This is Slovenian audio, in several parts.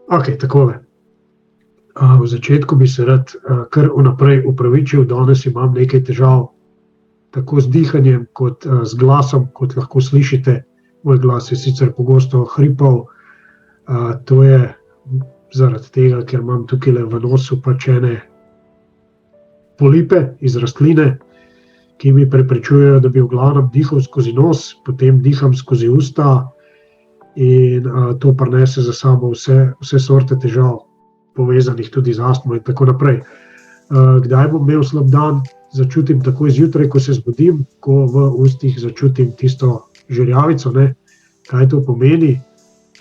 Ok, takole. V začetku bi se rad kar vnaprej opravičil, danes imam nekaj težav, tako z dihanjem, kot z glasom, kot lahko slišite. Moj glas je sicer pogosto hripav, to je zaradi tega, ker imam tukaj v nosu pač ene polipe iz rastline, ki mi preprečujejo, da bi v glavnem dihal skozi nos, potem diham skozi usta in to prinese za sabo vse sorte težav, povezanih tudi z astmo in tako naprej. Kdaj bom imel slab dan, začutim takoj zjutraj, ko se zbudim, ko v ustih začutim tisto žerjavico, ne. Kaj to pomeni?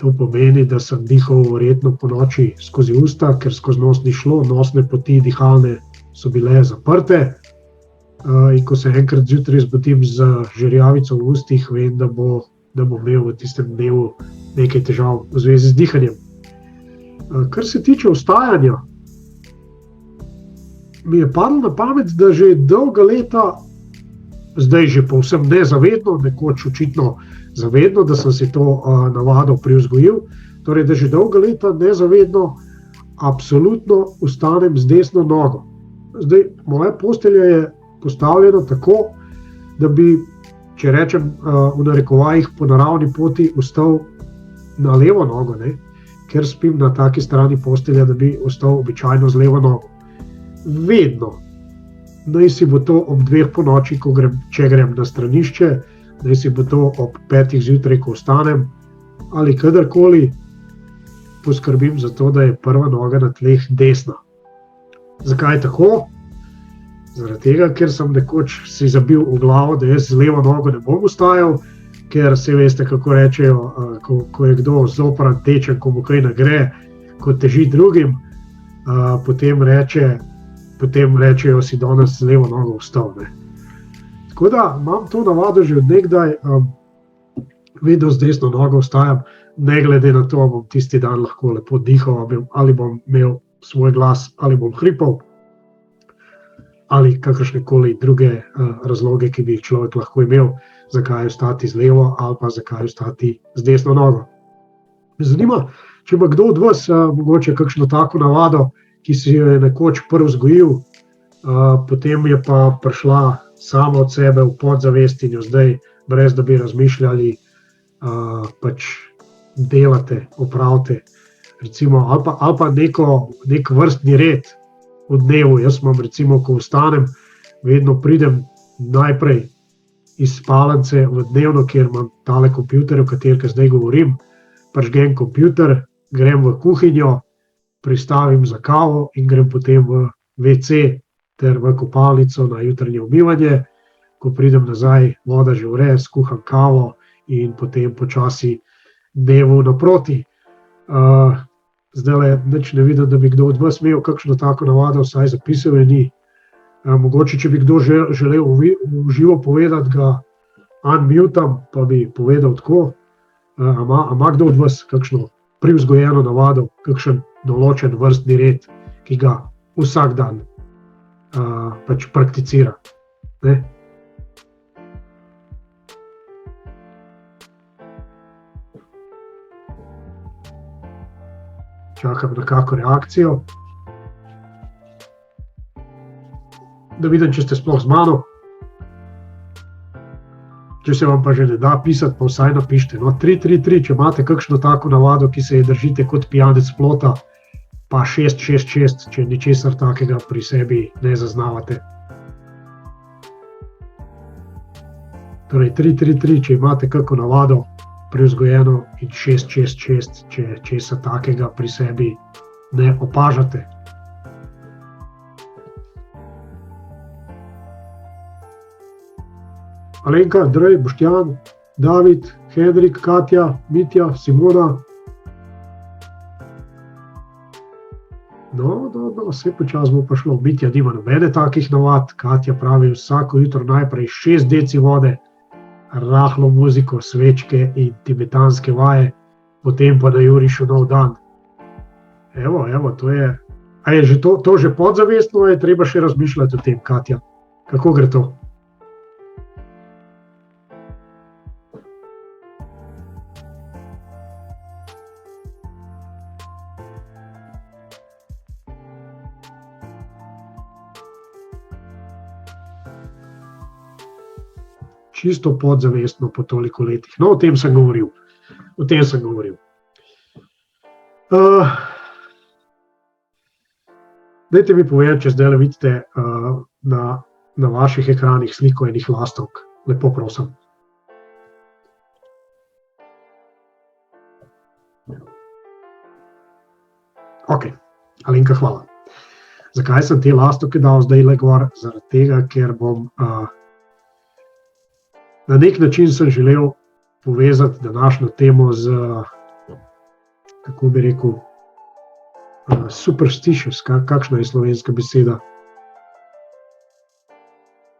To pomeni, da sem dihal verjetno ponoči skozi usta, ker skozi nos ni šlo, nosne poti dihalne so bile zaprte. In ko se enkrat zjutraj zbudim z žerjavico v ustih, vem, da bom imel v tistem dnevu nekaj težav v zvezi z dihanjem. Kar se tiče vstajanja, mi je padlo na pamet, da že dolga leta, zdaj že povsem nezavedno, nekoč očitno zavedno, da sem si to navado privzgojil, torej da že dolga leta nezavedno absolutno vstanem z desno nogo. Zdaj, moja postelja je postavljena tako, da bi, če rečem v narekovajih po naravni poti, vstal na levo nogo, ne? Ker spim na taki strani postelja, da bi vstal običajno z levo nogo. Vedno. Naj si bo to ob 2 ponoči, če grem na stranišče, naj si bo to ob 5 zjutraj, ko vstanem, ali kadarkoli poskrbim za to, da je prva noga na tleh desna. Zakaj tako? Zaradi tega, ker sem nekoč si zabil v glavo, da jaz z levo nogo ne bom vstajal, ker se veste, kako rečejo, ko je kdo zopran tečen, ko mu kaj ne gre, ko teži drugim, potem rečejo si danes z levo nogo vstal, ne. Tako da imam to navado že od nekdaj, vedno z desno nogo vstajam, ne glede na to, bom tisti dan lahko lepo dihal, ali bom imel svoj glas, ali bom hripal, ali kakršnekoli druge razloge, ki bi jih človek lahko imel, zakaj vstati z levo ali pa zakaj vstati z desno nogo. Me zanima, če ima kdo od vas mogoče kakšno tako navado, ki si jo je nekoč prvi vzgojil, potem je pa prišla sama od sebe v podzavest in jo zdaj, brez da bi razmišljali, pač delate, opravite. Recimo, ali pa nek vrstni red v dnevu. Jaz imam recimo, ko vstanem, vedno pridem najprej iz spalnice v dnevno, kjer imam tale kompjuter, o katerem zdaj govorim, prižgem kompjuter, grem v kuhinjo, pristavim za kavo in grem potem v WC ter v kopalnico na jutranje umivanje. Ko pridem nazaj, voda že vre, skuham kavo in potem počasi dnevu naproti. Zdajle nič ne vidim, da bi kdo od vas imel kakšno tako navado, vsaj zapisal je ni. Mogoče, če bi kdo želel v živo povedati, ga unmutam, pa bi povedal tako. Ima kdo od vas kakšno privzgojeno navado, kakšen določen vrstni red, ki ga vsak dan pač prakticira, ne? Čakam na kako reakcijo. Da vidim, če ste sploh z mano. Če se vam pa že ne da pisati, pa vsaj napišite. 333, če imate kakšno tako navado, ki se je držite kot pijanec plota, pa 666, če ničesar takega pri sebi ne zaznavate. Torej 333, če imate kako navado privzgojeno, in 666, če česa takega pri sebi ne opažate. Alenka, Andrej, Boštjan, David, Henrik, Katja, Mitja, Simona. No, vse počas bo pa šlo. Mitja nima nobene takih navad, Katja pravi vsako jutro najprej 6 deci vode, rahlo muziko, svečke in tibetanske vaje, potem pa na jurišu nov dan. Evo, to je. A je že to že podzavestno, je treba še razmišljati o tem, Katja? Kako gre to? čisto podzavestno po toliko letih. No, o tem sem govoril. Dajte mi povedati, če zdaj vidite na vaših ekranih sliko enih lastovk. Lepo prosim. Ok, Alenka, hvala. Zakaj sem te lastovke dal zdaj le gor? Zaradi tega, ker bom na nek način sem želel povezati današnjo temo z, kako bi rekel, superstitious, kakšna je slovenska beseda?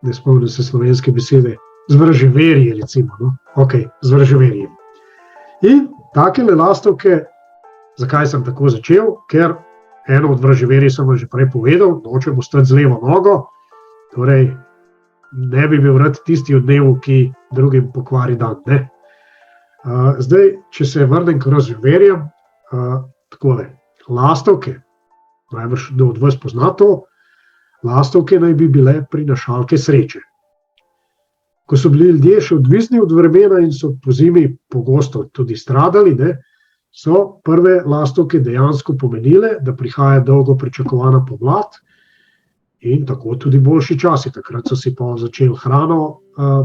Ne spomnim se slovenske besede. Zvrževerje, recimo. No? Ok, zvrževerje. In takele lastovke, zakaj sem tako začel? Ker eno od vraževerij sem vam že prej povedal, nočem ostati z levo nogo, torej ne bi bil rad tisti v dnevu, ki drugim pokvari dan. Ne? Zdaj, če se vrnem k vraževerjem, takole, lastovke, najbrž kdo od vas pozna to, lastovke naj bi bile prinašalke sreče. Ko so bili ljudje še odvisni od vremena in so po zimi pogosto tudi stradali, ne, so prve lastovke dejansko pomenile, da prihaja dolgo pričakovana pomlad in tako tudi boljši časi. Takrat so si pa začeli hrano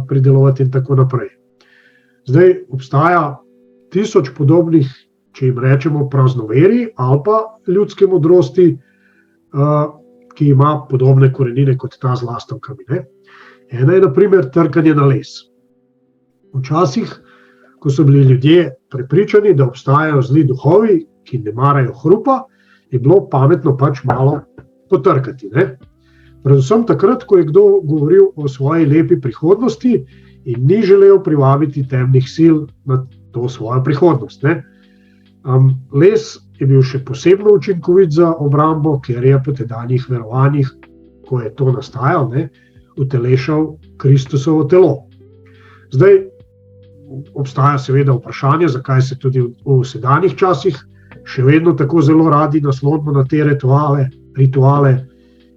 pridelovati in tako naprej. Zdaj obstaja 1000 podobnih, če jim rečemo praznoverij ali pa ljudske modrosti, ki ima podobne korenine kot ta z lastovkami. Ne? Ena je na primer trkanje na les. Včasih, ko so bili ljudje prepričani, da obstajajo zli duhovi, ki ne marajo hrupa, je bilo pametno pač malo potrkati. Ne? Predvsem takrat, ko je kdo govoril o svoji lepi prihodnosti in ni želel privabiti temnih sil na to svojo prihodnost. Ne? Les je bil še posebno učinkovit za obrambo, ker je po tedanjih verovanjih, ko je to nastajal, ne, utelešal Kristusovo telo. Zdaj, obstaja seveda vprašanje, zakaj se tudi v sedanjih časih še vedno tako zelo radi naslonimo na te rituale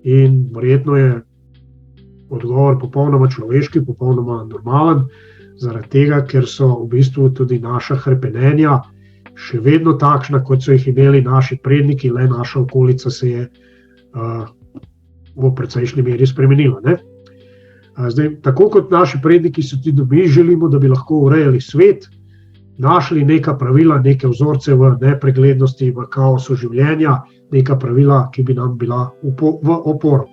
in verjetno je odgovor popolnoma človeški, popolnoma normalen, zaradi tega, ker so v bistvu tudi naša hrepenenja še vedno takšna, kot so jih imeli naši predniki, le naša okolica se je v precejšnji meri spremenila. Ne? Zdaj, tako kot naši predniki so tudi mi želimo, da bi lahko urejali svet, našli neka pravila, neke vzorce v nepreglednosti, v kaosu življenja, neka pravila, ki bi nam bila v oporo.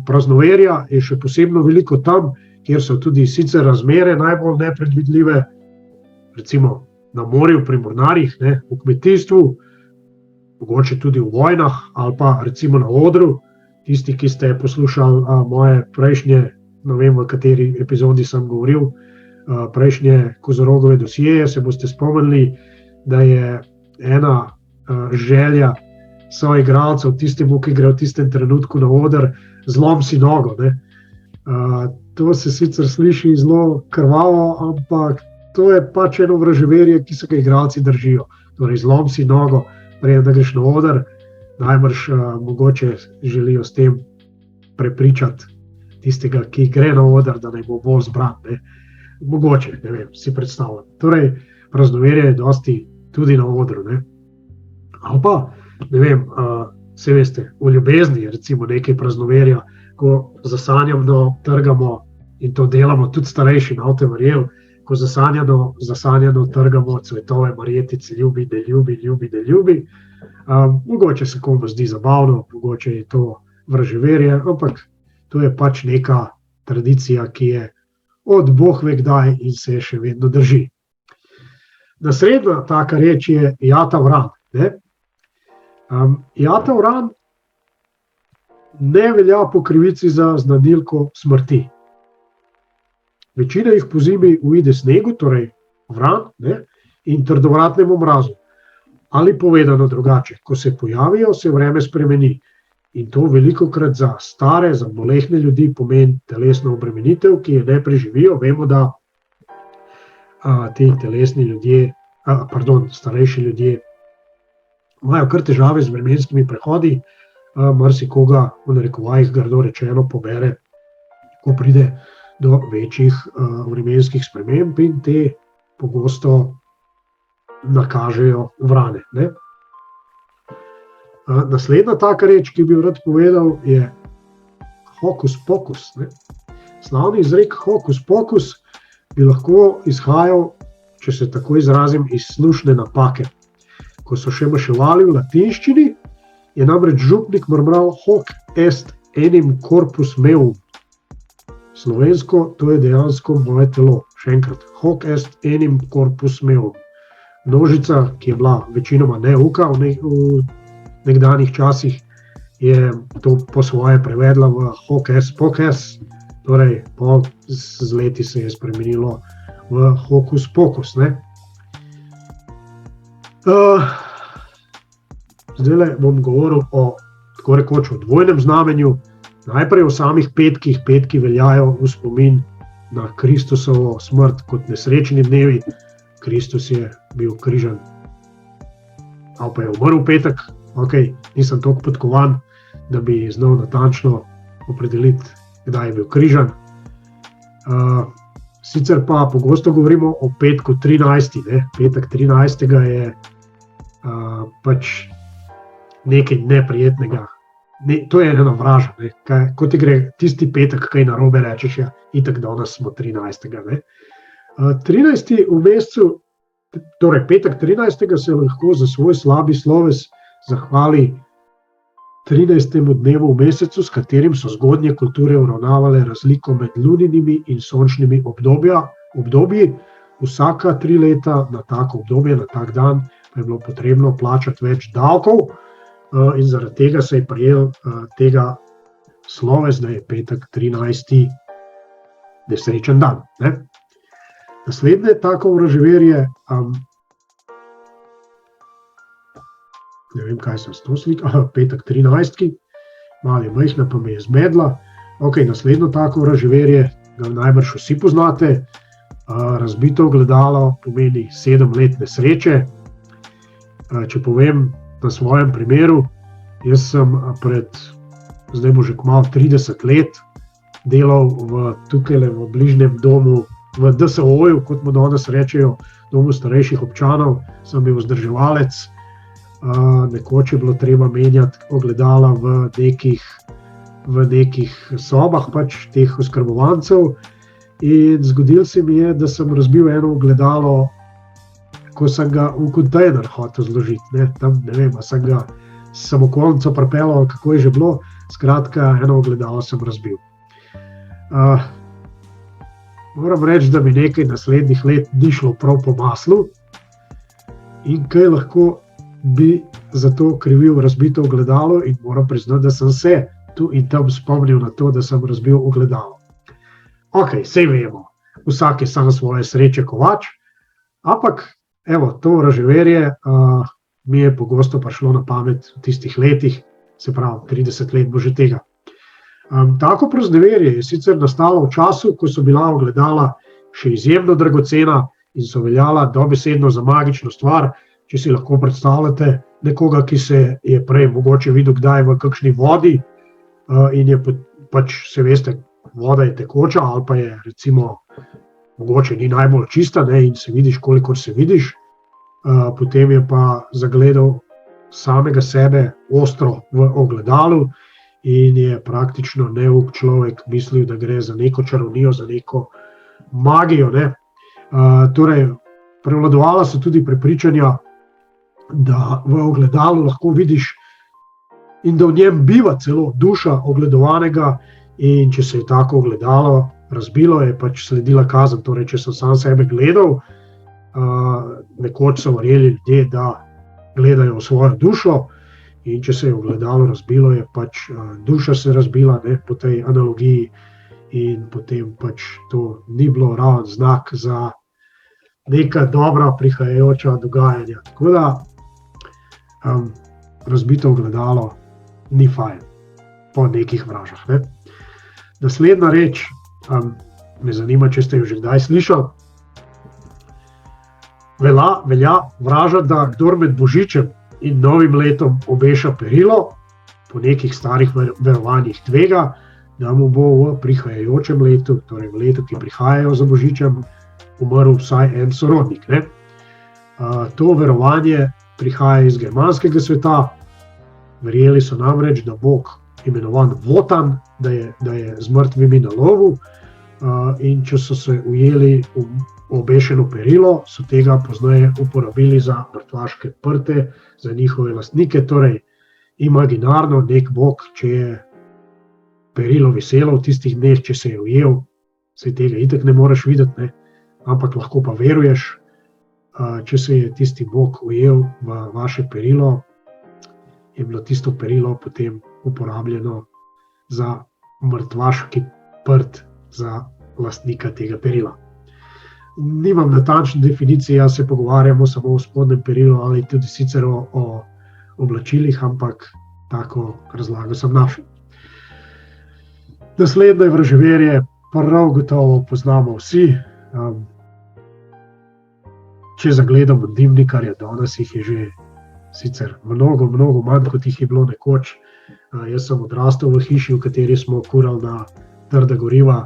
Praznoverja je še posebno veliko tam, kjer so tudi sicer razmere najbolj nepredvidljive, recimo na morju, pri mornarjih, ne, v kmetijstvu, mogoče tudi v vojnah ali pa recimo na odru. Tisti, ki ste poslušali moje prejšnje, ne vem, v kateri epizodi sem govoril, prejšnje Kozorogove dosjeje, se boste spomnili, da je ena želja soigralcev tistemu, ki gre v tistem trenutku na oder, zlom si nogo. Ne. To se sicer sliši zelo krvavo, ampak to je pač eno vraževerje, ki se ga igralci držijo. Torej, zlom si nogo, preden da greš na oder. Najbrž mogoče želijo s tem prepričati tistega, ki gre na oder, da naj bo bolj zbran. Ne? Mogoče, ne vem, si predstavljam. Torej, praznoverje je dosti tudi na odru. Ne? Ali pa, ne vem, se veste, v ljubezni je recimo nekaj praznoverja, ko zasanjano trgamo in to delamo, tudi starejši na te verjel, ko zasanjano trgamo cvetove marjetice, ljubi, ne ljubi, ljubi, ne ljubi. Mogoče se komu zdi zabavno, mogoče je to vraževerje, ampak to je pač neka tradicija, ki je od Bog ve kdaj in se še vedno drži. Naslednja taka reč je jata vran. Ne? Jata vran ne velja po krivici za znanilko smrti. Večina jih po zimi uide snegu, torej vran, ne? In trdovratnemu mrazu. Ali povedano drugače, ko se pojavijo, se vreme spremeni. In to velikokrat za stare, za bolehne ljudi pomeni telesno obremenitev, ki je ne preživijo. Vemo, da ti telesni ljudje, starejši ljudje imajo kar težave z vremenskimi prehodi, marsikoga v narekovajih grdo rečeno pobere, ko pride do večjih vremenskih sprememb in te pogosto nakažejo vrane. Ne? Naslednja taka reč, ki bi rad povedal, je hokus pokus. Ne? Slavni izrek hokus pokus bi lahko izhajal, če se tako izrazim, iz slušne napake. Ko so še maševali v latinščini, je namreč župnik mrmral hoc est enim corpus meum. Slovensko, to je dejansko moje telo. Še enkrat, hoc est enim corpus meum. Množica, ki je bila večinoma neuka v nekdanjih časih, je to po svoje prevedla v hoc est pocus, torej z leti se je spremenilo v hokus pokus. Ne? Zdaj bom govoril tako rekoč o dvojnem znamenju. Najprej o samih petkih. Petki veljajo v spomin na Kristusovo smrt kot nesrečni dnevi. Kristus je bil križan, ali pa je umrl v petek. Okay, nisem toliko podkovan, da bi znal natančno opredeliti, kdaj je bil križan. Sicer pa pogosto govorimo o petku 13. Ne? Petek 13. je pač nekaj neprijetnega. To je ena vraža. Ne? Ko ti gre tisti petek, kaj narobe rečeš, ja, itak danes smo 13. Ne? 13. v mesecu, torej petek 13. se lahko za svoj slabi sloves zahvali 13. dnevu v mesecu, s katerim so zgodnje kulture uravnavale razliko med luninimi in sončnimi obdobji. Vsaka 3 leta na tako obdobje, na tak dan, pa je bilo potrebno plačati več davkov in zaradi tega se je prijel tega sloves, da je petek 13. nesrečen dan. Ne? Naslednje tako vraževerje, ne vem, kaj sem s to slikal, petek 13. Malo je majhna, pa me je zmedla. Ok, naslednjo tako vraževerje, ga najbrž vsi poznate. Razbito ogledalo pomeni 7 let nesreče. Če povem na svojem primeru, jaz sem zdaj bo že kmalu 30 let delal tukaj v bližnjem domu, v DSO-ju, kot mu danes rečejo, domu starejših občanov, sem bil vzdrževalec. Nekoč je bilo treba menjati ogledala v nekih sobah pač teh oskrbovancev in zgodilo se mi je, da sem razbil eno ogledalo, ko sem ga v kontejner hotel zložiti. Ne? Tam ne vem, sem ga samokolnico pripeljal, kako je že bilo, skratka, eno ogledalo sem razbil. Moram reči, da mi nekaj naslednjih let ni šlo prav po maslu in kaj lahko bi zato krivil razbito ogledalo in moram priznati, da sem se tu in tam spomnil na to, da sem razbil ogledalo. Ok, sej vemo, vsak je sam svoje sreče kovač, ampak evo, to vraževerje mi je pogosto prišlo na pamet v tistih letih, se pravi 30 let bo že tega. Tako prazneverje je sicer nastalo v času, ko so bila ogledala še izjemno dragocena in so veljala dobesedno za magično stvar. Če si lahko predstavljate nekoga, ki se je prej mogoče videl kdaj v kakšni vodi in je pač, se veste, voda je tekoča ali pa je recimo mogoče ni najbolj čista, ne, in se vidiš, kolikor se vidiš, potem je pa zagledal samega sebe ostro v ogledalu in je praktično neuk človek mislil, da gre za neko čarovnijo, za neko magijo. Ne. Torej, prevladovala so tudi prepričanja, da v ogledalu lahko vidiš in da v njem biva celo duša ogledovanega in če se je tako ogledalo razbilo, je pač sledila kazen. Torej, če sem sam sebe gledal, nekoč so verjeli ljudje, da gledajo v svojo dušo in če se je ogledalo razbilo, je pač duša se razbila, ne, po tej analogiji in potem pač to ni bilo raven znak za neka dobra prihajajoča dogajanja. Tako da razbito ogledalo ni fajn po nekih vražah. Ne. Naslednja reč, me zanima, če ste jo že kdaj slišali. Velja vraža, da kdor med Božičem in Novim letom obeša perilo, po nekih starih verovanjih tvega, da mu bo v prihajajočem letu, torej v letu, ki prihajajo za Božičem, umrl vsaj en sorodnik. Ne? To verovanje prihaja iz germanskega sveta. Verjeli so namreč, da Bog, imenovan Wotan, da je z mrtvimi na lovu, in če so se ujeli v obešeno perilo, so tega pozneje uporabili za mrtvaške prte, za njihove lastnike. Torej, imaginarno nek Bog, če je perilo veselo v tistih dneh, če se je ujel, se tega itak ne moreš videti, ne? Ampak lahko pa veruješ, če se je tisti Bog ujel v vaše perilo, je bilo tisto perilo potem uporabljeno za mrtvaški prt za lastnika tega perila. Nimam natančne definicije, jaz se pogovarjamo samo o spodnjem perilu ali tudi sicer o oblačilih, ampak tako razlago sem našel. Naslednje vraževerje prav gotovo poznamo vsi. Če zagledamo dimnikarja, danes jih je že sicer mnogo manj, kot jih je bilo nekoč. Jaz sem odrastel v hiši, v kateri smo kurali na trda goriva.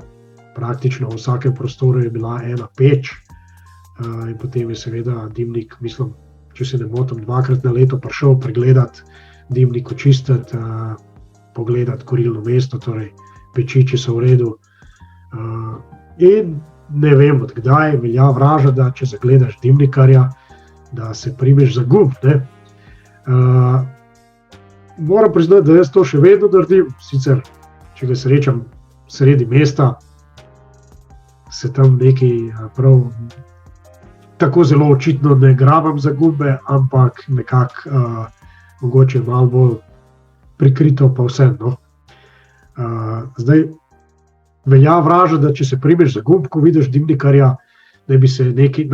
Praktično v vsakem prostoru je bila ena peč. In potem je seveda dimnik, mislim, če se ne motim, 2-krat na leto prišel pregledati, dimnik očistiti, pogledati kurilno mesto, torej peči, če so v redu. In ne vem, od kdaj velja vraža, da če zagledaš dimnikarja, da se primeš za gumb, ne? Moram priznati, da jaz to še vedno naredim, sicer, če ga srečam sredi mesta, se tam nekaj prav tako zelo očitno ne grabam za gumbe, ampak nekako mogoče malo bolj prikrito pa vsem, no. Zdaj, velja vraža, da če se primeš za gumb, ko vidiš dimnikarja, naj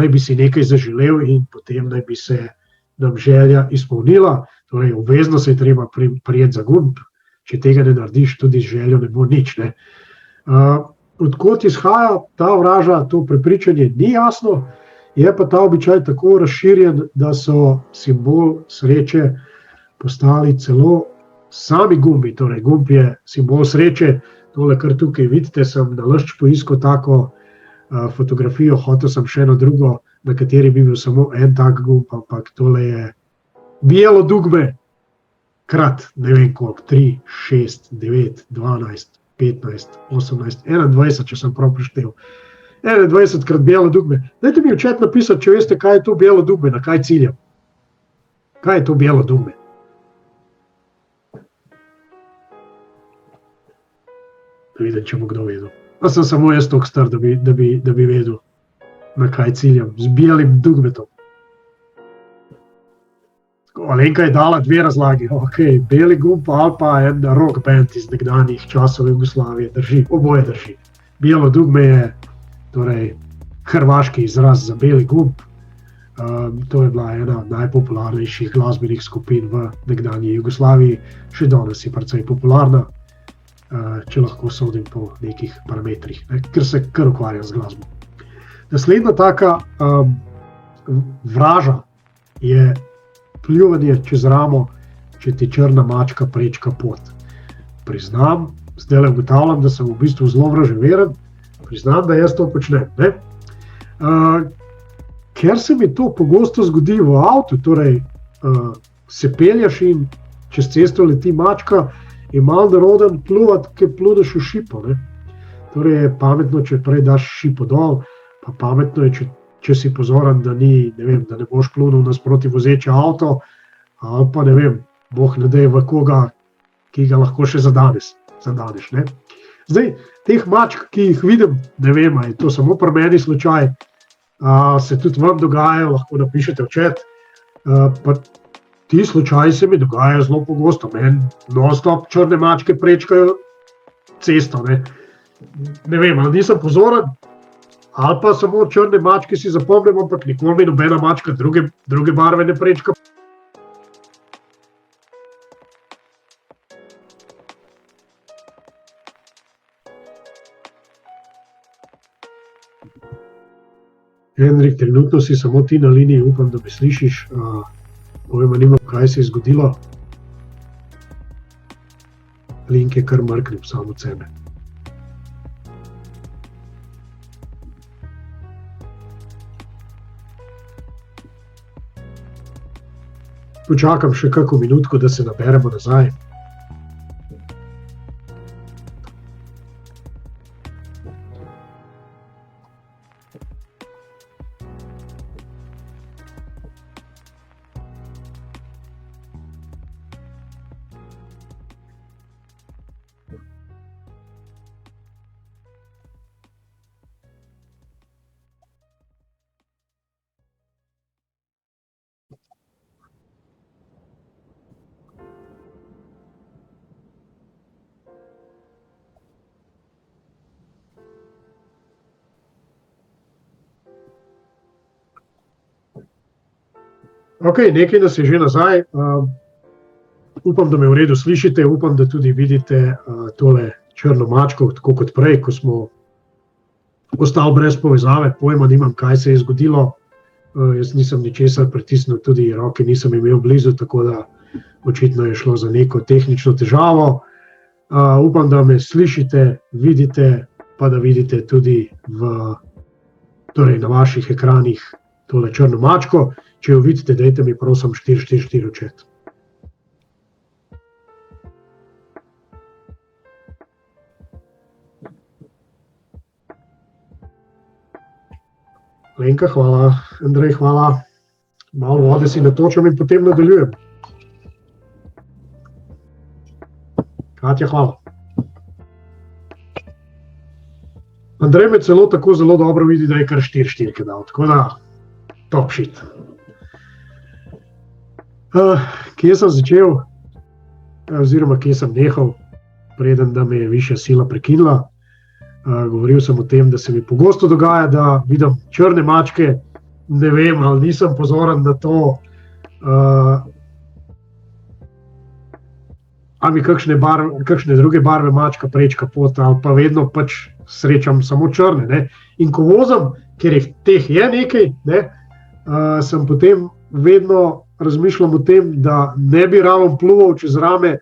bi si nekaj zaželel in potem naj bi se nam želja izpolnila. Torej, obvezno se je treba prijeti za gumb, če tega ne narediš, tudi z željo ne bo nič, ne. Odkot izhaja ta vraža, to prepričanje ni jasno, je pa ta običaj tako razširjen, da so simbol sreče postali celo sami gumbi. Torej, gumb je simbol sreče. Tole, kar tukaj vidite, sem nalašč poiskal tako fotografijo, hotel sem še eno drugo, na kateri bi bil samo en tak gumb, ampak tole je bijelo dugme, krat ne vem koliko, 3, 6, 9, 12, 15, 18, 21, če sem prav prištel. 21 krat bijelo dugme. Dajte mi v chat napisati, če veste, kaj je to bijelo dugme, na kaj ciljam. Kaj je to bijelo dugme? Da vidim, če bo kdo vedel. Pa sem samo jaz toliko star, da bi vedel, na kaj ciljam. Z bijelim dugmetom. Alenka je dala 2 razlagi. Okay, beli gumb ali pa en rock band iz nekdanjih časov Jugoslavije. Drži, oboje drži. Bijelo dugme je torej hrvaški izraz za beli gumb. To je bila ena najpopularnejših glasbenih skupin v nekdanji Jugoslaviji. Še danes je precej popularna, če lahko sodim po nekih parametrih, ne, ker se kar ukvarja z glasbo. Naslednja taka vraža je pljuvanje čez ramo, če ti črna mačka prečka pot. Priznam, zdajle ugotavljam, da sem v bistvu zelo vraževeren, priznam, da jaz to počnem, ne. Ker se mi to pogosto zgodi v avtu, torej se pelješ in čez cesto leti mačka, je malo neroden pljuvati, ker pluneš v šipo, ne. Torej je pametno, če prej daš šipo dol, pa pametno je, če si pozoren, da ne boš plunil nasproti vozeče avto, ali pa ne vem, Bog ne daj v koga, ki ga lahko še zadaneš, ne. Zdaj, teh mačk, ki jih vidim, ne vem, je to samo pri meni slučaj, se tudi vam dogajajo, lahko napišete v chat, pa ti slučaji se mi dogajajo zelo pogosto, meni non-stop črne mačke prečkajo cesto, ne. Ne vem, ali nisem pozoren, ali pa samo črne mačke si zapomnim, ampak nikoli mi nobena mačka druge barve ne prečka. Henrik, trenutno si samo ti na liniji, upam, da me slišiš. Pojma nimam, kaj se je zgodilo. Link je kar mrknil sam od sebe. počakam še kako minutko, da se naberemo nazaj. Ok, nekaj nas je že nazaj. Upam, da me v redu slišite, upam, da tudi vidite tole črno mačko, tako kot prej, ko smo ostali brez povezave, pojma nimam, kaj se je zgodilo. Jaz nisem ničesar pritisnil, tudi roke nisem imel blizu, tako da očitno je šlo za neko tehnično težavo. Upam, da me slišite, vidite, pa da vidite tudi torej na vaših ekranih tole črno mačko. Če jo vidite, dajte mi prosim 444 v chat. Lenka, hvala. Andrej, hvala. Malo vode si natočam in potem nadaljujem. Katja, hvala. Andrej me celo tako zelo dobro vidi, da je kar 4-4 dal, tako da top shit. Kje sem začel, oziroma kje sem nehal, preden da me je višja sila prekinila. Govoril sem o tem, da se mi pogosto dogaja, da vidim črne mačke, ne vem, ali nisem pozoren na to, ali mi kakšne druge barve mačka prečka pot, ali pa vedno pač srečam samo črne. Ne? In ko vozim, ker teh je nekaj, ne, sem potem vedno razmišljam o tem, da ne bi ravno pluval čez rame,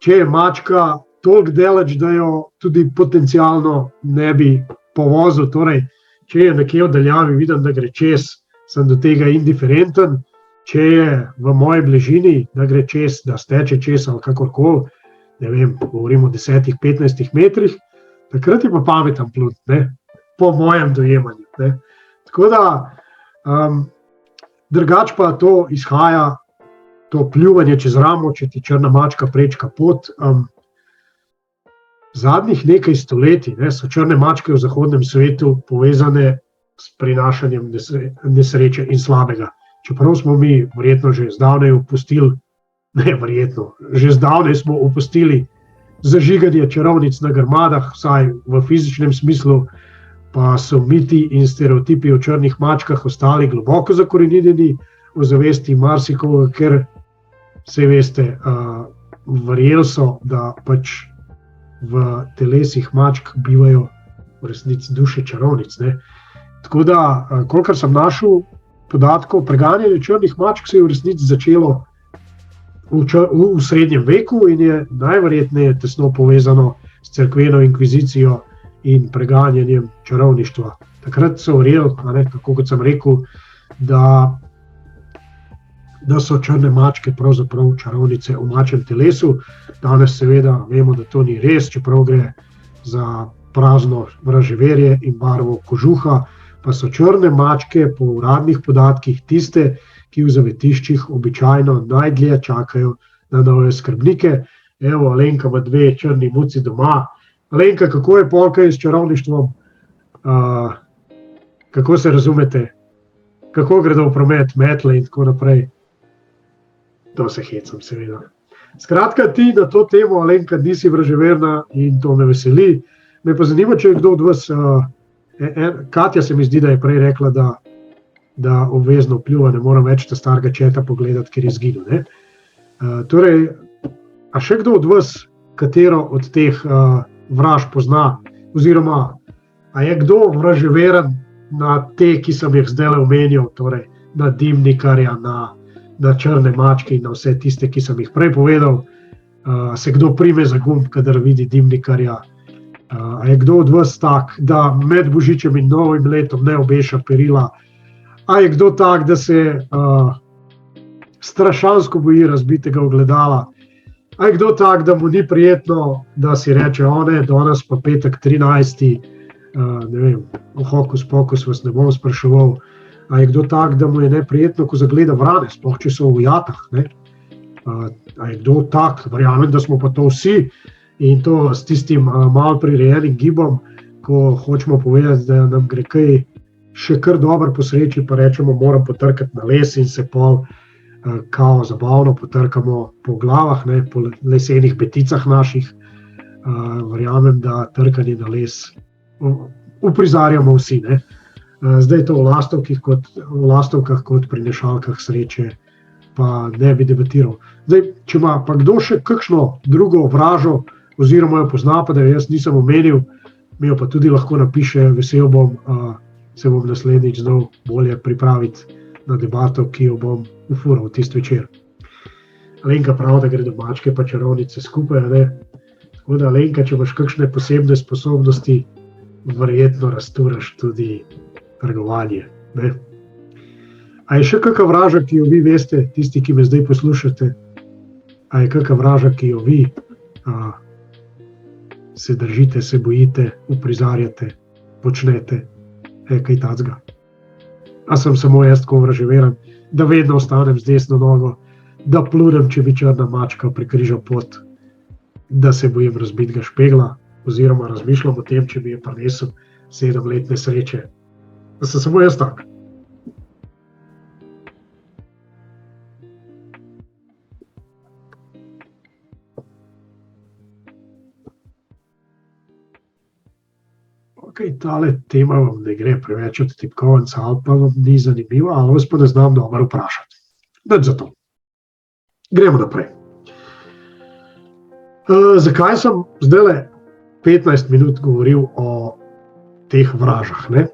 če je mačka toliko daleč, da jo tudi potencialno ne bi povozil. Torej, če je nekje v daljavi, vidim, da gre čez, sem do tega indiferenten. Če je v moji bližini, da gre čez, da steče čez ali kakorkoli, ne vem, govorimo o 10-15 metrih, takrat je pa pametan plut, ne, po mojem dojemanju. Ne. Tako da, drugač pa to izhaja, to pljuvanje čez ramo, če ti črna mačka prečka pot. Zadnjih nekaj stoletij so črne mačke v zahodnem svetu povezane s prinašanjem nesreče in slabega. Čeprav smo mi verjetno že zdavnaj smo opustili zažiganje čarovnic na grmadah, vsaj v fizičnem smislu, pa so miti in stereotipi o črnih mačkah ostali globoko zakorenjeni v zavesti marsikoga, ker saj veste, verjeli so, da pač v telesih mačk bivajo v resnici duše čarovnic. Ne. Tako da, kolikor sem našel podatkov, preganjanje črnih mačk se je v resnici začelo v srednjem veku in je najverjetneje tesno povezano s cerkveno inkvizicijo in preganjanjem čarovništva. Takrat so verjeli, tako kot sem rekel, da so črne mačke pravzaprav čarovnice v mačjem telesu. Danes seveda vemo, da to ni res, čeprav gre za prazno vraževerje in barvo kožuha, pa so črne mačke po uradnih podatkih tiste, ki v zavetiščih običajno najdlje čakajo na nove skrbnike. Evo, Alenka ima 2 črni muci doma. Alenka, kako je polkaj s čarovništvom? Kako se razumete? Kako gredo v promet, metle in tako naprej? To se hecam, seveda. Skratka, ti na to temo, Alenka, nisi vraževerna in to me veseli. Me pa zanima, če je kdo od vas, Katja se mi zdi, da je prej rekla, da obvezno vpliva, ne moram več ta starega četa pogledati, ker je izginil. Ne? Torej, a še kdo od vas, katero od teh vraž pozna, oziroma a je kdo vraževeren na te, ki sem jih zdaj omenil, torej na dimnikarja, na črne mačke in na vse tiste, ki sem jih prej povedal. Se kdo prime za gumb, kadar vidi dimnikarja? A je kdo od vas tak, da med Božičem in Novim letom ne obeša perila? A je kdo tak, da se strašansko boji razbitega ogledala. A je kdo tak, da mu ni prijetno, da si reče, danes pa petek 13. Ne vem, hokus pokus vas ne bom spraševal. A je kdo tak, da mu je neprijetno, ko zagleda vrane, sploh če so v jatah, ne? A je kdo tak, verjamem, da smo pa to vsi in to s tistim malo prirejenim gibom, ko hočemo povedati, da nam gre kaj še kar dobro po sreči, pa rečemo, moram potrkati na les in se pol kao zabavno potrkamo po glavah, ne, po lesenih beticah naših. Verjamem, da trkanje na les uprizarjamo vsi, ne. Zdaj to v lastovkah kot pri nešalkah sreče pa ne bi debatiral. Zdaj, če ima pa kdo še kakšno drugo vražo oziroma jo pozna, pa da jo jaz nisem omenil, mi jo pa tudi lahko napiše, vesel bom, se bom naslednjič znal bolje pripraviti na debato, ki jo bom ufural tisti večer. Alenka pravi, da gre do mačke pa čarovnice skupaj, ne? Tako da, Alenka, če imaš kakšne posebne sposobnosti, verjetno razturaš tudi trgovanje, ne? A je še kakšna vraža, ki jo vi veste, tisti, ki me zdaj poslušate? A je kakšna vraža, ki jo vi se držite, se bojite, uprizarjate, počnete, kaj tacga? A sem samo jaz tako vraževeren, da vedno ostanem z desno nogo, da plunem, če bi črna mačka prekrižal pot, da se bojim razbitega špegla, oziroma razmišljam o tem, če mi je prinesel 7-letne sreče. Da sem samo jaz tak. Tale tema vam ne gre preveč od tipkovnice ali pa vam ni zanimiva, ali vas pa ne znam dobro vprašati. Nič za to. Gremo naprej. Zakaj sem zdajle 15 minut govoril o teh vražah, ne?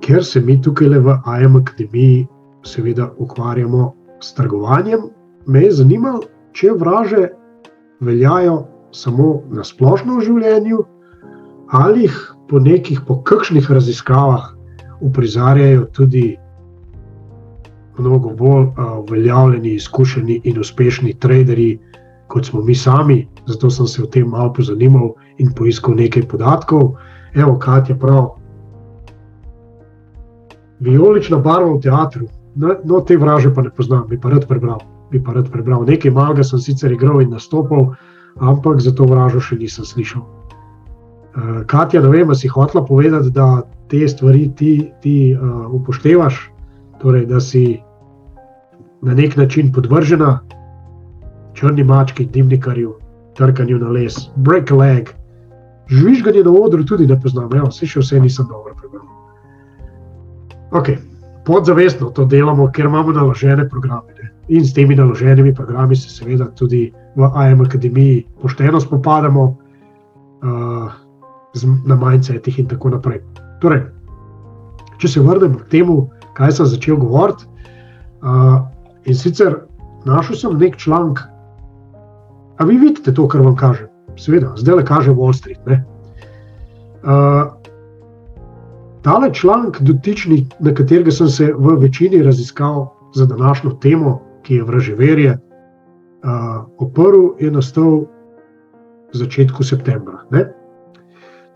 Ker se mi tukaj v IM Akademiji seveda ukvarjamo s trgovanjem, me je zanimalo, če vraže veljajo samo na splošno v življenju ali jih po kakšnih raziskavah uprizarjajo tudi mnogo bolj uveljavljeni, izkušeni in uspešni traderji, kot smo mi sami. Zato sem se o tem malo pozanimal in poiskal nekaj podatkov. Evo, Katja prav. Vijolična barva v teatru. No, te vraže pa ne poznam, bi pa rad prebral. Nekaj malega sem sicer igral in nastopal, ampak za to vražo še nisem slišal. Katja, ne vem, si hotela povedati, da te stvari ti upoštevaš, torej, da si na nek način podvržena črni mački, dimnikarju, trkanju na les, break a leg, žvižganje na odru tudi ne poznam, še vse nisem dobro prebral. Ok, podzavestno to delamo, ker imamo naložene programe, ne? In s temi naloženimi programi se seveda tudi v IM Akademiji pošteno spopadamo, na mindsetih in tako naprej. Torej, če se vrnem k temu, kaj sem začel govoriti, in sicer našel sem nek članek, a vi vidite to, kar vam kaže? Seveda, zdajle kaže Wall Street, ne? Tale članek dotični, na katerega sem se v večini raziskav za današnjo temo, ki je vraževerje, oprl, je nastal v začetku septembra, ne?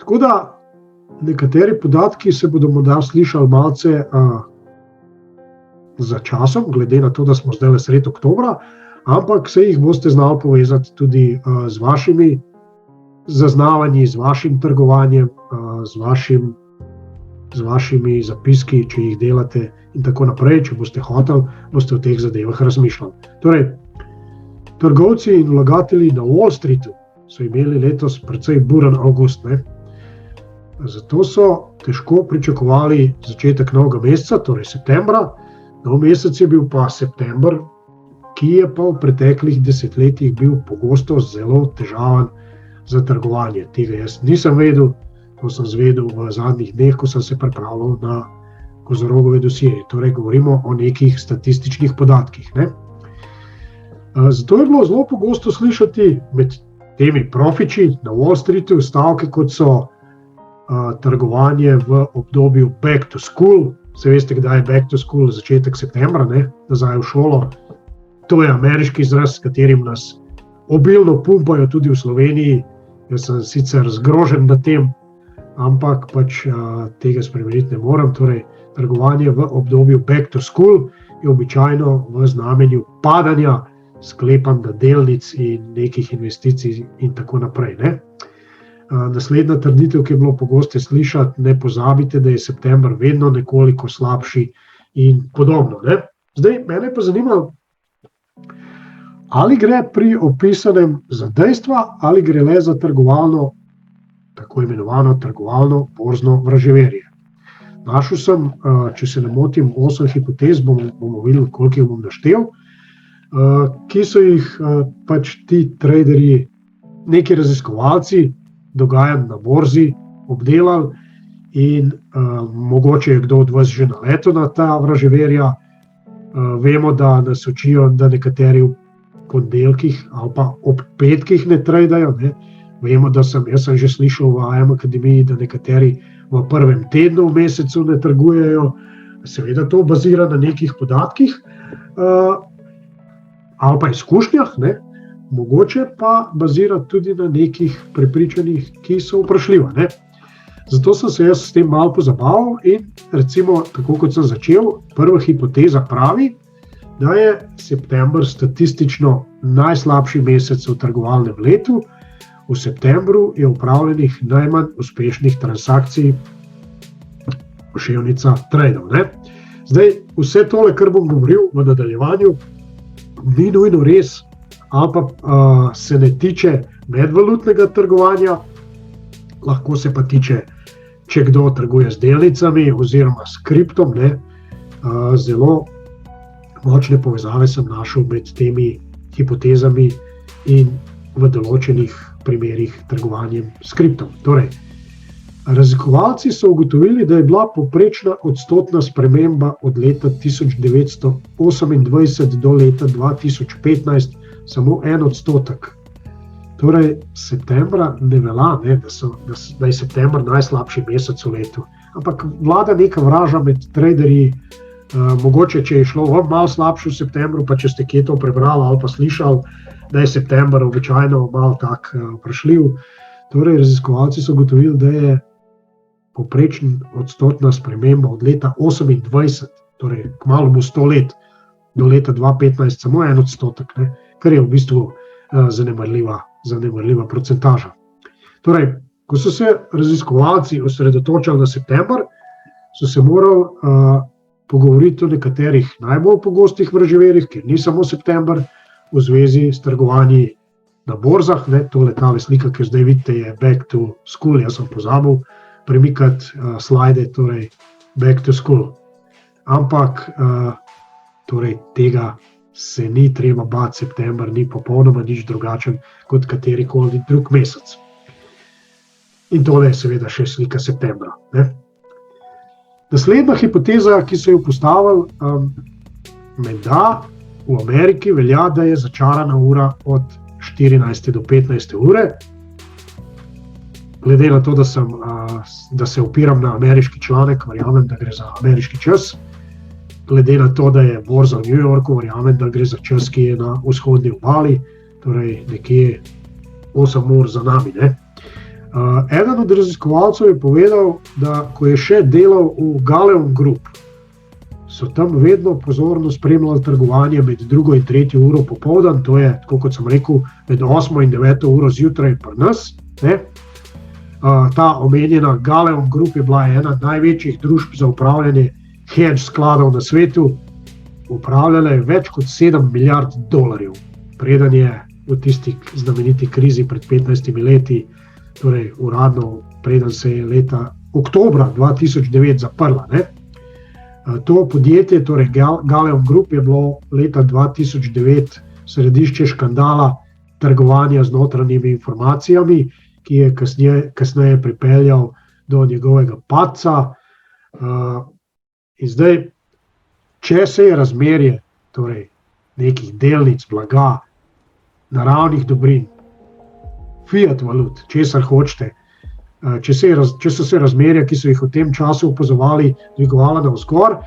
Tako da nekateri podatki se bodo morda slišali malce za časom, glede na to, da smo zdaj sredi oktobra, ampak se jih boste znali povezati tudi z vašimi zaznavanji, z vašim trgovanjem, z vašimi zapiski, če jih delate in tako naprej. Če boste hoteli, boste o teh zadevah razmišljali. Torej, trgovci in vlagatelji na Wall Streetu so imeli letos precej buren avgust, ne? Zato so težko pričakovali začetek novega meseca, torej septembra. Nov mesec je bil pa september, ki je pa v preteklih desetletjih bil pogosto zelo težaven za trgovanje. Tega jaz nisem vedel, to sem zvedel v zadnjih dneh, ko sem se pripravljal na Kozorogove dosjeje. Torej, govorimo o nekih statističnih podatkih, ne? Zato je bilo zelo pogosto slišati med temi profiči na Wall Streetu stavke, kot so trgovanje v obdobju back to school. Se veste, kdaj je back to school, začetek septembra, ne? Nazaj v šolo. to je ameriški izraz, s katerim nas obilno pumpajo tudi v Sloveniji. Jaz sem sicer zgrožen nad tem, ampak pač tega spremeniti ne morem. Torej, trgovanje v obdobju back to school je običajno v znamenju padanja sklepanja delnic in nekih investicij in tako naprej. Ne? Naslednja trditev, ki je bilo pogosto slišati, ne pozabite, da je september vedno nekoliko slabši in podobno. Ne? Zdaj, mene pa zanima, ali gre pri opisanem za dejstva, ali gre le za trgovalno, tako imenovano trgovalno borzno vraževerje. Našel sem, če se ne motim, 8 hipotez, bomo videli, koliko jih bom naštel, ki so jih pač ti traderji, neki raziskovalci, dogajanj na borzi obdelali in mogoče je kdo od vas že naletel na ta vraževerja. Vemo, da nas učijo, da nekateri v ponedeljkih ali pa ob petkih ne tradejo. Ne? Vemo, jaz sem že slišal v IM Akademiji, da nekateri v prvem tednu v mesecu ne trgujejo. Seveda to bazira na nekih podatkih ali pa izkušnjah, ne? Mogoče pa bazira tudi na nekih prepričanjih, ki so vprašljiva. Ne? Zato sem se jaz s tem malo pozabaval in recimo, tako kot sem začel, prva hipoteza pravi, da je september statistično najslabši mesec v trgovalnem letu. V septembru je opravljenih najmanj uspešnih transakcij poševnica tradov. Ne? Zdaj, vse tole, kar bom govoril v nadaljevanju, ni nujno res, ali pa se ne tiče medvalutnega trgovanja, lahko se pa tiče, če kdo trguje z delnicami oziroma s kriptom. Ne? Zelo močne povezave sem našel med temi hipotezami in v določenih primerih trgovanjem s kriptom. Torej, raziskovalci so ugotovili, da je bila povprečna odstotna sprememba od leta 1928 do leta 2015 samo 1%. Torej, septembra ne velja, ne, da je september najslabši mesec v letu. Ampak vlada neka vraža med traderji. Mogoče, če je šlo vam malo slabše v septembru, pa če ste kje to prebrali ali pa slišali, da je september običajno malo tak vprašljiv. Torej, raziskovalci so ugotovili, da je povprečna odstotna sprememba od leta 1928, torej kmalu bo 100 let, do leta 2015 samo 1%, ne, kar je v bistvu zanemarljiva procentaža. Torej, ko so se raziskovalci osredotočali na september, so se morali pogovoriti o nekaterih najbolj pogostih vraževerjih, ker ni samo september, v zvezi s trgovanji na borzah. Ne, tale slika, ki zdaj vidite, je back to school. Jaz sem pozabil premikati slajde, torej back to school. Ampak torej, tega se ni treba bati, september ni popolnoma nič drugačen kot katerikoli drug mesec. In tole je seveda še slika septembra. Ne. Naslednja hipoteza, ki so jo postavili, menda v Ameriki velja, da je začarana ura od 14. do 15. ure. Glede na to, da se opiram na ameriški članek, verjamem, da gre za ameriški čas. Glede na to, da je borza v New Yorku, verjamem, da gre za čas, ki je na vzhodni obali, torej nekje 8 ur za nami. Ne? Eden od raziskovalcev je povedal, da ko je še delal v Galeon Group, so tam vedno pozorno spremljali trgovanje med 2. in 3. uro popoldan, to je, tako kot sem rekel, med 8. in 9. uro zjutraj pri nas. Ne? Ta omenjena Galeon Group je bila ena največjih družb za upravljanje hedge skladov na svetu. Upravljala je več kot $7 milijard, preden je v tisti znameniti krizi pred 15 leti, torej uradno, preden se je leta oktobra 2009 zaprla. Ne? To podjetje, torej Galeon Group, je bilo leta 2009 središče škandala trgovanja z notranjimi informacijami, ki je kasneje pripeljal do njegovega padca. In zdaj, če se je razmerje torej nekih delnic, blaga, naravnih dobrin, fiat valut, česar hočete, če so se razmerja, ki so jih v tem času opazovali, dvigovala navzgor,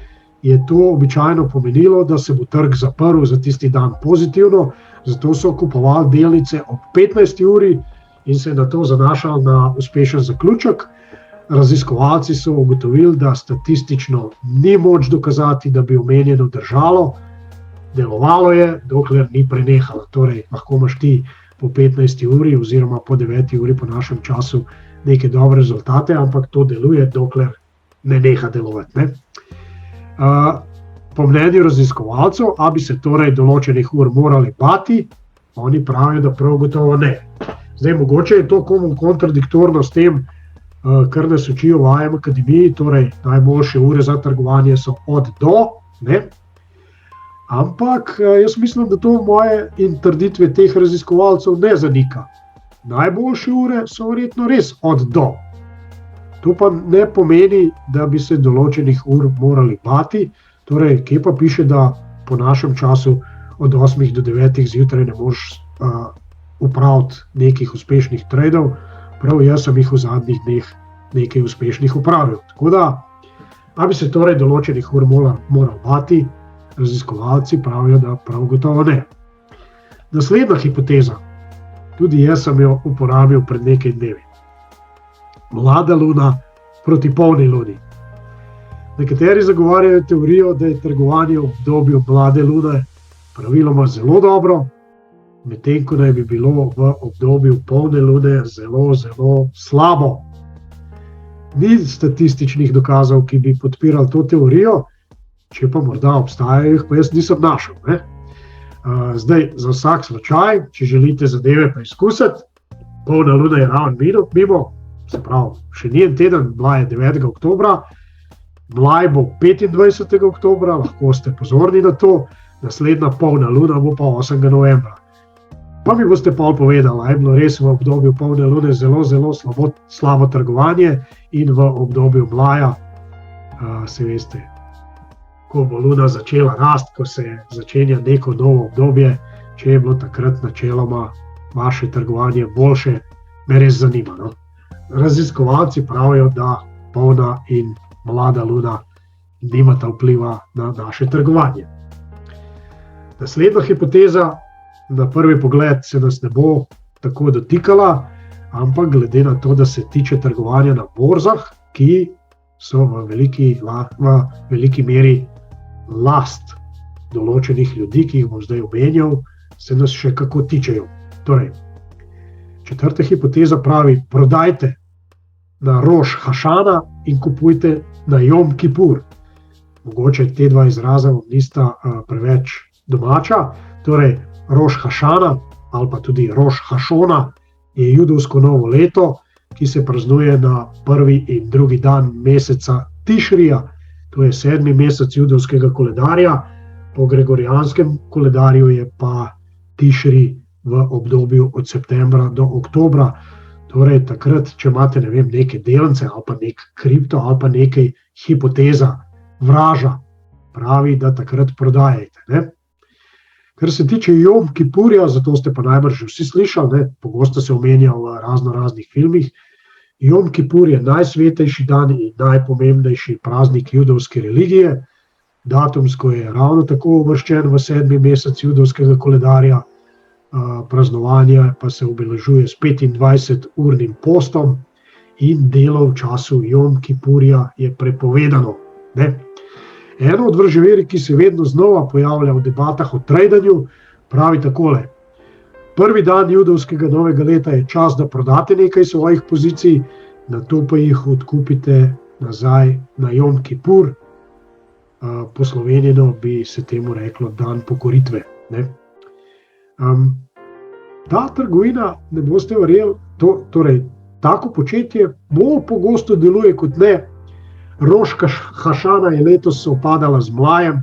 je to običajno pomenilo, da se bo trg zaprl za tisti dan pozitivno, zato so kupovali delnice ob 15. uri in se na to zanašali na uspešen zaključek. Raziskovalci so ugotovili, da statistično ni moč dokazati, da bi omenjeno držalo. Delovalo je, dokler ni prenehalo. Torej, lahko imaš ti po 15. uri oziroma po 9. uri po našem času neke dobre rezultate, ampak to deluje, dokler ne neha delovati. Ne? Po mnenju raziskovalcev, a bi se torej določenih ur morali bati, oni pravijo, da prav gotovo ne. Zdaj, mogoče je to komu kontradiktorno s tem, kar nas učijo v IM Akademiji, torej najboljše ure za trgovanje so od do, ne? Ampak jaz mislim, da to moje in trditve teh raziskovalcev ne zanika. Najboljše ure so verjetno res od do. To pa ne pomeni, da bi se določenih ur morali bati, torej, kje pa piše, da po našem času od 8 do 9 zjutraj ne moreš upraviti nekih uspešnih tradov, prav jaz sem jih v zadnjih dneh nekaj uspešnih upravil. Tako da, a bi se torej določenih ur moral bati, raziskovalci pravijo, da prav gotovo ne. Naslednja hipoteza, tudi jaz sem jo uporabil pred nekaj dnevi. Mlada luna proti polni luni. Nekateri zagovarjajo teorijo, da je trgovanje v obdobju mlade lune praviloma zelo dobro, medtem ko naj bi bilo v obdobju polne lune zelo, zelo slabo. Ni statističnih dokazov, ki bi podpirali to teorijo, če pa morda obstajajo, jih pa jaz nisem našel. Ne? Zdaj, za vsak slučaj, če želite zadeve preizkusiti, polna luna je ravno mimo, se pravi, še ni en teden, bila je 9. oktobra, mlaj bo 25. oktobra, lahko ste pozorni na to, naslednja polna luna bo pa 8. novembra. Pa mi boste pol povedali, je bilo res v obdobju polne lune zelo, zelo slabo trgovanje in v obdobju mlaja, se veste, ko bo luna začela rast, ko se začenja neko novo obdobje, če je bilo takrat načeloma vaše trgovanje boljše, me res zanima. No? Raziskovalci pravijo, da polna in mlada luna nimata vpliva na naše trgovanje. Naslednja hipoteza, na prvi pogled se nas ne bo tako dotikala, ampak glede na to, da se tiče trgovanja na borzah, ki so v veliki meri last določenih ljudi, ki jih bom zdaj omenjal, se nas še kako tičejo. Torej, četrta hipoteza pravi, prodajte na Roš Hašana in kupujte na Jom Kipur. Mogoče te dva izraza nista preveč domača, torej Roš Hašana ali pa tudi Roš Hašona je judovsko novo leto, ki se praznuje na prvi in drugi dan meseca Tišrija, to je 7. mesec judovskega koledarja, po gregorijanskem koledarju je pa Tišri v obdobju od septembra do oktobra. Torej, takrat, če imate neke delnice ali pa nek kripto ali pa nekaj hipoteza vraža, pravi, da takrat prodajajte. Ne? Kar se tiče Jom Kipurja, zato ste pa najbrž vsi slišali, pogosto se omenja v raznih filmih, Jom Kipur je najsvetejši dan in najpomembnejši praznik judovske religije. Datumsko je ravno tako uvrščen v 7. mesec judovskega koledarja, praznovanje pa se obeležuje s 25-urnim postom in delo v času Jom Kipurja je prepovedano. Ne? Eno od vrževeri, ki se vedno znova pojavlja v debatah o tradanju, pravi takole. Prvi dan judovskega novega leta je čas, da prodate nekaj svojih pozicij, nato pa jih odkupite nazaj na Jom Kipur. Poslovenjeno bi se temu reklo dan pokoritve. Ne? Ta trgovina, ne boste verjeli, torej tako početje bolj pogosto deluje kot ne. Roš Hašana je letos sovpadala z mlajem,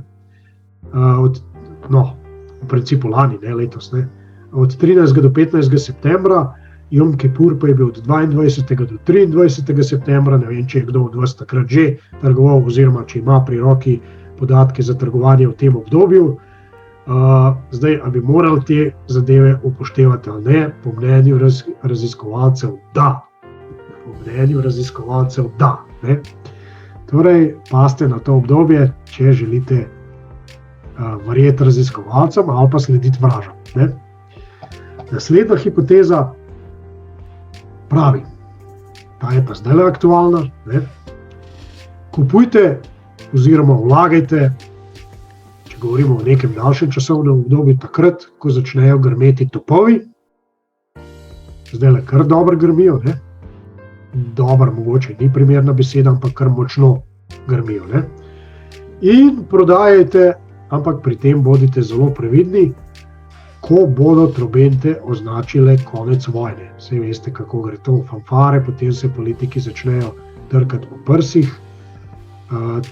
v principu lani, ne letos, ne, od 13. do 15. septembra, Jom Kipur pa je bil od 22. do 23. septembra, ne vem, če je kdo od vas takrat že trgoval, oziroma če ima pri roki podatke za trgovanje v tem obdobju. Zdaj, a bi morali te zadeve upoštevati ali ne, po mnenju raziskovalcev da. Po mnenju raziskovalcev da. Ne? Torej, pazite na to obdobje, če želite verjeti raziskovalcem ali pa slediti vražam. Ne? Naslednja hipoteza pravi, ta je pa zdaj aktualna, ne? Kupujte oziroma vlagajte, če govorimo o nekem daljšem časovnem obdobju, takrat, ko začnejo grmeti topovi, zdaj le kar dobro grmijo, ne? Dobar mogoče ni primerna beseda, ampak kar močno grmijo. Ne? In prodajajte, ampak pri tem bodite zelo previdni, ko bodo trobente označile konec vojne. Vsi veste, kako gre to, fanfare, potem se politiki začnejo trkati po prsih,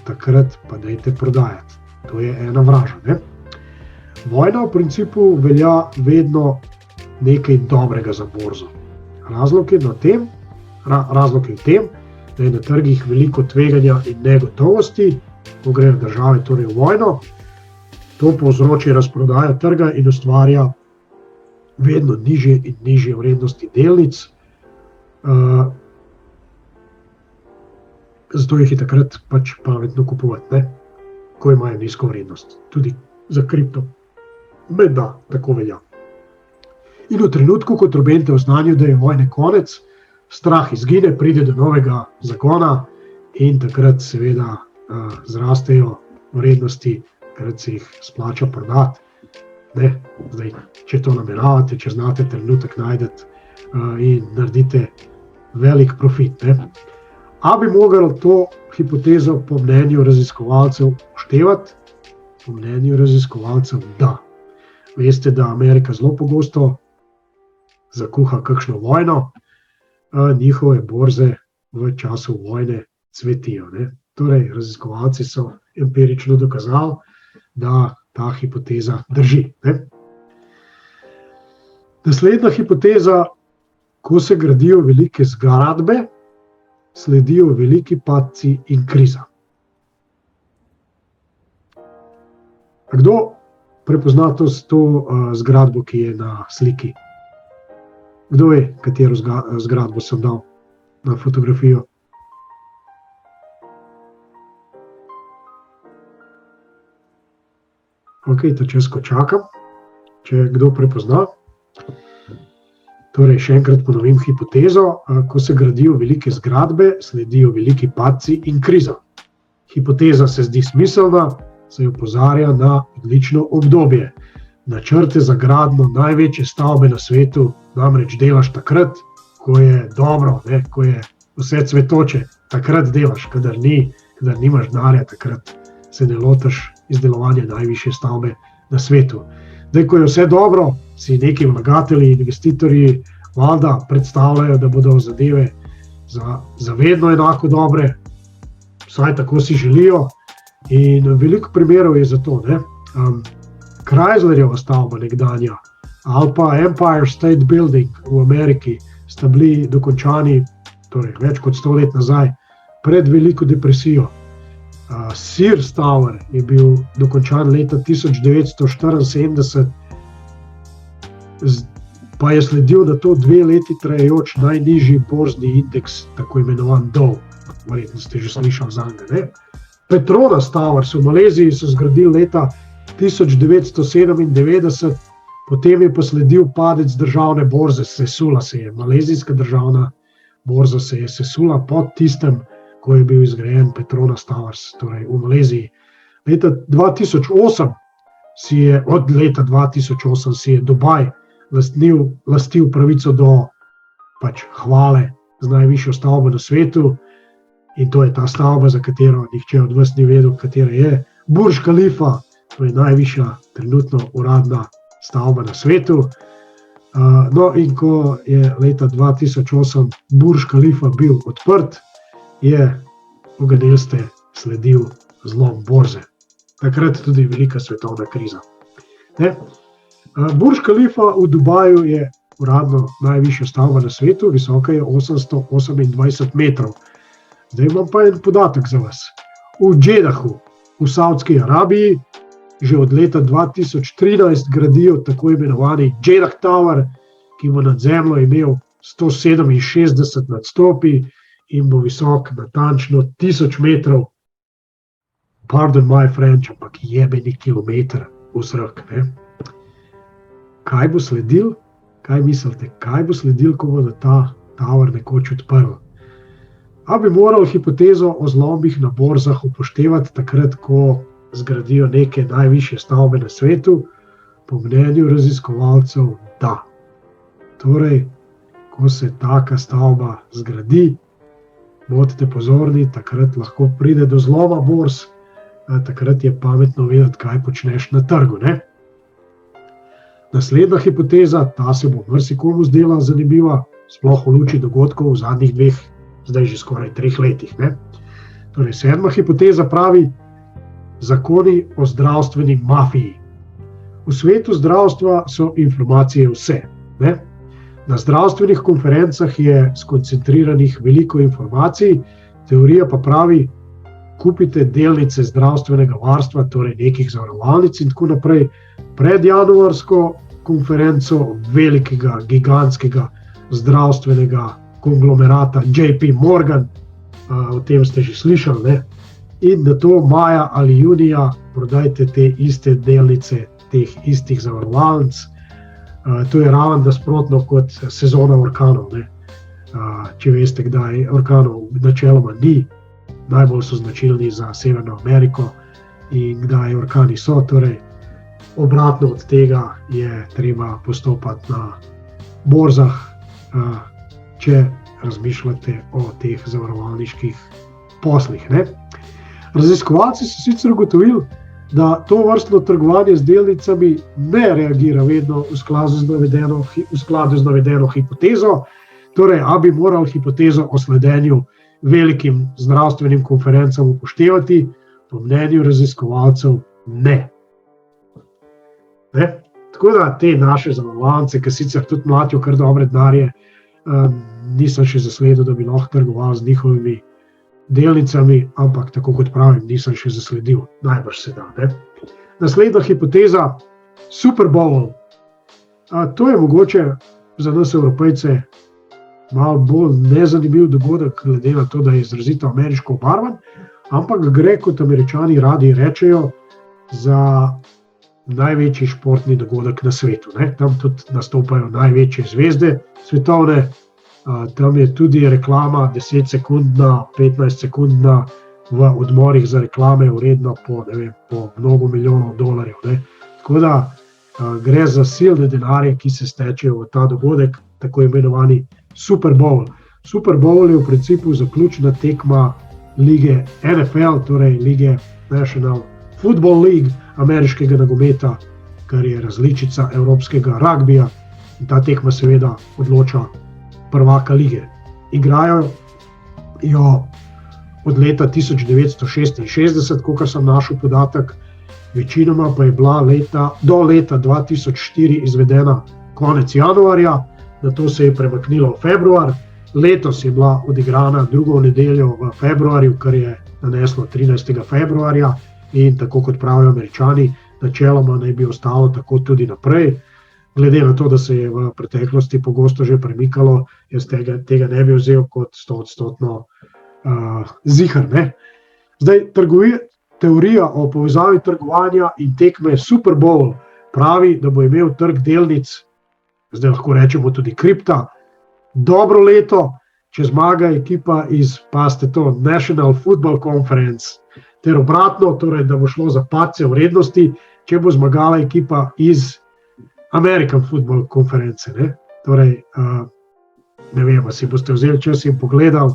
takrat pa dajte prodajati. To je ena vraža. Ne? Vojna v principu velja vedno nekaj dobrega za borzo. Razlog je v tem, da je na trgih veliko tveganja in negotovosti, ko grejo države torej v vojno. To povzroči razprodajo trga in ustvarja vedno nižje in nižje vrednosti delnic. Zato jih je takrat pač pametno kupovati, ne? Ko imajo nizko vrednost. Tudi za kripto. Menda tako velja. In v trenutku, ko trobente oznanijo, da je vojne konec, strah izgine, pride do novega zakona in takrat seveda zrastejo vrednosti, takrat se jih splača prodati. Ne? Zdaj, če to nameravate, če znate trenutek najdete in naredite velik profit. Ne? A bi mogli to hipotezo po mnenju raziskovalcev upoštevati? Po mnenju raziskovalcev da. Veste, da Amerika zelo pogosto zakuha kakšno vojno, njihove borze v času vojne cvetijo. Ne? Torej, raziskovalci so empirično dokazali, da ta hipoteza drži. Ne? Naslednja hipoteza, ko se gradijo velike zgradbe, sledijo veliki padci in kriza. A kdo prepozna to zgradbo, ki je na sliki? Kdo ve, katero zgradbo sem dal na fotografijo? Ok, ta čas, ko čakam, če kdo prepozna. Torej, še enkrat ponovim hipotezo. Ko se gradijo velike zgradbe, sledijo veliki padci in kriza. Hipoteza se zdi smiselna, saj opozarja na odlično obdobje. Načrte za gradnjo največje stavbe na svetu namreč delaš takrat, ko je dobro, ne, ko je vse cvetoče. Takrat delaš, kadar nimaš denarja, takrat se ne lotiš izdelovanja najvišje stavbe na svetu. Zdaj, ko je vse dobro, si neki vlagatelji, investitorji valjda predstavljajo, da bodo zadeve za vedno enako dobre, vsaj tako si želijo. In veliko primerov je za to. Ne? Chryslerjeva stavba nekdanja ali pa Empire State Building v Ameriki sta bili dokončani torej več kot 100 let nazaj, pred veliko depresijo. Sears Tower je bil dokončan leta 1974, pa je sledil na to 2 leti trajajoč najnižji borzni indeks, tako imenovan Dow. Verjetno ste že slišali za njega. Petronas Towers v Maleziji so zgradili leta 1997, potem je posledil padec državne borze, sesula se je. Malezijska državna borza se je sesula pod tistem, ko je bil izgrajen Petronas Towers, torej v Maleziji. Od leta 2008 si je Dubaj lastil pravico do hvale z najvišjo stavbo na svetu, in to je ta stavba, za katero nihče od vas ni vedel, katera je. Burj Khalifa, to je najvišja trenutno uradna stavba na svetu. No, in ko je leta 2008 Burj Khalifa bil odprt, je uganilste sledil zlom borze. Takrat tudi velika svetovna kriza. Burj Khalifa v Dubaju je uradno najvišja stavba na svetu, visoka je 828 metrov. Zdaj imam pa en podatek za vas. V Džedahu, v Saudski Arabiji, že od leta 2013 gradijo tako imenovani Jeddah Tower, ki bo nad zemljo imel 167 nadstropij in bo visok natančno 1000 metrov, pardon my French, ampak jebeni kilometer v zrak. Ne? Kaj bo sledil? Kaj mislite, kaj bo sledil, ko bo ta tower nekoč odprl? A bi moral hipotezo o zlomih na borzah upoštevati takrat, ko zgradijo neke najvišje stavbe na svetu? Po mnenju raziskovalcev, da. Torej, ko se taka stavba zgradi, bodite pozorni, takrat lahko pride do zloma borz, takrat je pametno vedeti, kaj počneš na trgu. Ne? Naslednja hipoteza, ta se bo marsikomu zdela zanimiva, sploh v luči dogodkov v zadnjih 2, zdaj že skoraj 3 letih. Ne? Torej, 7. hipoteza pravi, zakoni o zdravstveni mafiji. V svetu zdravstva so informacije vse. Ne? Na zdravstvenih konferencah je skoncentriranih veliko informacij, teorija pa pravi, kupite delnice zdravstvenega varstva, torej nekih zavarovalnic in tako naprej, pred januarsko konferenco velikega, gigantskega zdravstvenega konglomerata JP Morgan, o tem ste že slišali, ne? In da to maja ali junija prodajte te iste delnice teh istih zavarovalnic. To je ravno nasprotno kot sezona orkanov. Ne? Če veste, kdaj orkanov načeloma ni, najbolj so značilni za Severno Ameriko in kdaj orkani so. Torej, obratno od tega je treba postopati na borzah, če razmišljate o teh zavarovalniških poslih. Ne? Raziskovalci so sicer ugotovili, da to vrstno trgovanje z delnicami ne reagira vedno v skladu z navedeno hipotezo, torej, a bi moral hipotezo o sledenju velikim zdravstvenim konferencam upoštevati, po mnenju raziskovalcev ne. Ne? Tako da te naše zavarovalnice, ki sicer tudi mlatijo kar dobre denarje, nisem še zasledil, da bi lahko trgoval z njihovimi delnicami, ampak tako kot pravim, nisem še zasledil, najbrž se da. Ne? Naslednja hipoteza, Super Bowl. To je mogoče za nas Evropejce malo bolj nezanimiv dogodek, glede na to, da je izrazito ameriško obarvan, ampak gre, kot Američani radi rečejo, za največji športni dogodek na svetu. Ne? Tam tudi nastopajo največje zvezde svetovne, tam je tudi reklama 10-sekundna, 15-sekundna v odmorih za reklame vredna po mnogo milijonov dolarjev. Ne? Tako da gre za silne denarje, ki se stečejo v ta dogodek, tako imenovani Super Bowl. Super Bowl je v principu zaključna tekma lige NFL, torej lige National Football League, ameriškega nogometa, kar je različica evropskega ragbija. In ta tekma seveda odloča prvaka lige. Igrajo jo od leta 1966, kolikor sem našel podatek, večinoma pa je bila do leta 2004 izvedena konec januarja, nato se je premaknilo v februar, letos je bila odigrana drugo nedeljo v februarju, kar je naneslo 13. februarja in tako kot pravijo Američani, načeloma naj bi ostalo tako tudi naprej. Glede na to, da se je v preteklosti pogosto že premikalo, jaz tega ne bi vzel kot 100% ziher. Ne? Zdaj, teorija o povezavi trgovanja in tekme Super Bowl pravi, da bo imel trg delnic, zdaj lahko rečemo tudi kripta, dobro leto, če zmaga ekipa iz, pazite to, National Football Conference, ter obratno, torej, da bo šlo za padce vrednosti, če bo zmagala ekipa iz American Football Conference. Ne? Torej, ne vem, si boste vzeli čas in pogledali,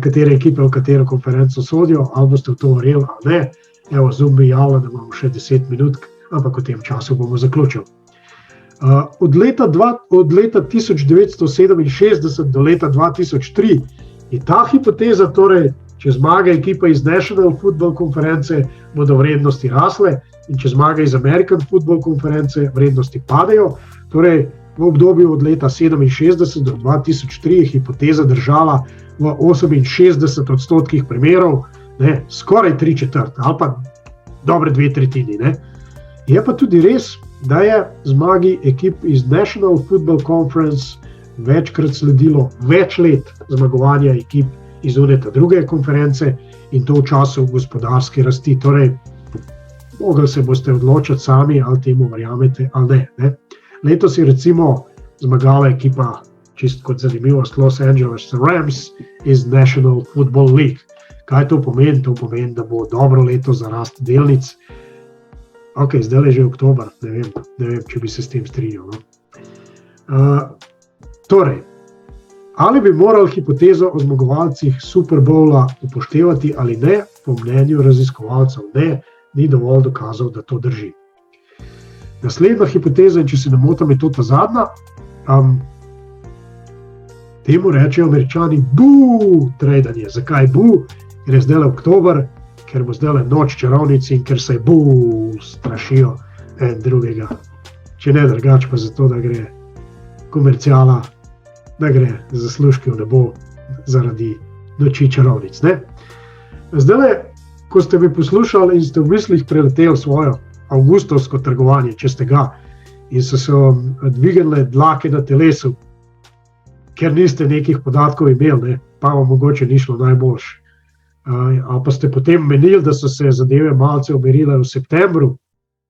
katere ekipe v katero konferenco sodijo, ali boste v to verjeli, ali ne. Evo, Zoom mi javlja, da imamo še 10 minut, ampak v tem času bomo zaključili. Od leta 1967 do leta 2003 je ta hipoteza, torej, če zmaga ekipa iz National Football Conference, bodo vrednosti rasle, in če zmaga iz American Football Conference, vrednosti padejo. Torej, v obdobju od leta 1967 do 2003 je hipoteza držala v 68% primerov, ne, skoraj 3/4 ali pa dobre 2/3. Ne. Je pa tudi res, da je zmagi ekip iz National Football Conference večkrat sledilo več let zmagovanja ekip iz uneta druge konference in to v času gospodarske rasti. Torej, mogli se boste odločiti sami, ali temu verjamete ali ne. Letos je recimo zmagala ekipa, čist kot zanimivost, Los Angeles Rams iz National Football League. Kaj to pomeni? To pomeni, da bo dobro leto za rast delnic. Ok, zdaj je že oktober, ne vem, če bi se s tem strinjal. No? Torej, ali bi morali hipotezo o zmagovalcih Super Bowla upoštevati ali ne, po mnenju raziskovalcev ne, ni dovolj dokazov, da to drži. Naslednja hipoteza, in če se ne motim, je to ta zadnja, temu rečejo Američani tradanje. Zakaj Ker je zdaj oktober, ker bo zdaj noč čarovnic in ker se strašijo en drugega. Če ne drugače, pa zato, da gre komerciala, da gre zaslužki v nebo zaradi noči čarovnic. Ne? Zdaj, ko ste me poslušali in ste v mislih preleteli svojo avgustovsko trgovanje, če ste ga, in so se vam dvignile dlake na telesu, ker niste nekih podatkov imeli, ne, pa vam mogoče ni šlo najboljše. Ali pa ste potem menili, da so se zadeve malce umirile v septembru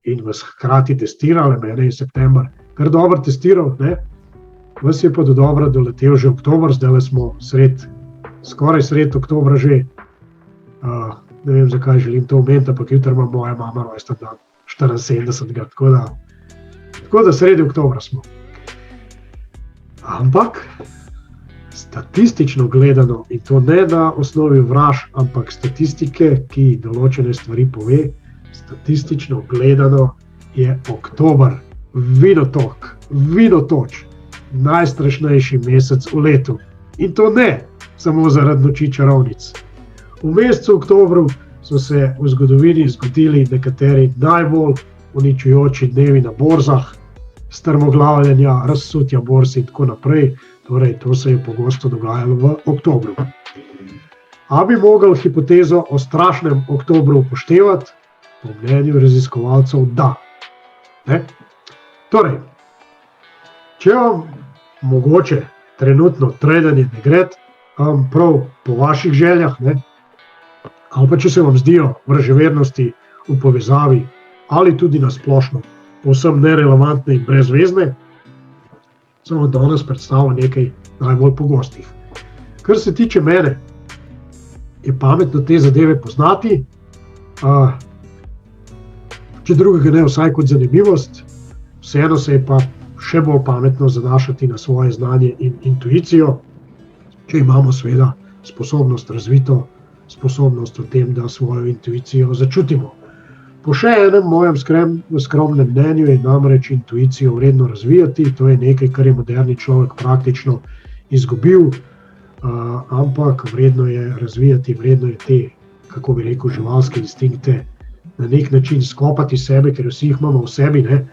in vas hkrati testirali, mene je september kar dobro testiral, ne? Vas je pa do dobra doletel že oktober, zdaj smo skoraj sred oktobra že. Ne vem, zakaj želim to omeniti, ampak jutri ima moja mama rojsten dan, 74. Tako da sredi oktobra smo. Ampak statistično gledano, in to ne na osnovi vraž, ampak statistike, ki določene stvari pove, statistično gledano je oktober vinotoč, najstrašnejši mesec v letu. In to ne samo zaradi noči čarovnic. V mesecu oktobru so se v zgodovini zgodili nekateri najbolj uničujoči dnevi na borzah, strmoglavljenja, razsutja borz in tako naprej. Torej, to se je pogosto dogajalo v oktobru. A bi mogli hipotezo o strašnem oktobru upoštevati? Po mnenju raziskovalcev da. Ne? Torej, če vam mogoče trenutno tradanje ne gre prav po vaših željah, ne? Ali pa če se vam zdijo vraževernosti v povezavi ali tudi na splošno povsem nerelevantne in brezvezne, sem vam danes predstavil nekaj najbolj pogostih. Kar se tiče mene, je pametno te zadeve poznati, če drugega ne, vsaj kot zanimivost, vseeno se je pa še bolj pametno zanašati na svoje znanje in intuicijo, če imamo seveda sposobnost razvito, sposobnost v tem, da svojo intuicijo začutimo. Po še enem mojem skromnem mnenju je namreč intuicijo vredno razvijati, to je nekaj, kar je moderni človek praktično izgubil, ampak vredno je razvijati, vredno je te, kako bi rekel, živalske instinkte na nek način skopati sebe, ker vsi jih imamo v sebi, ne?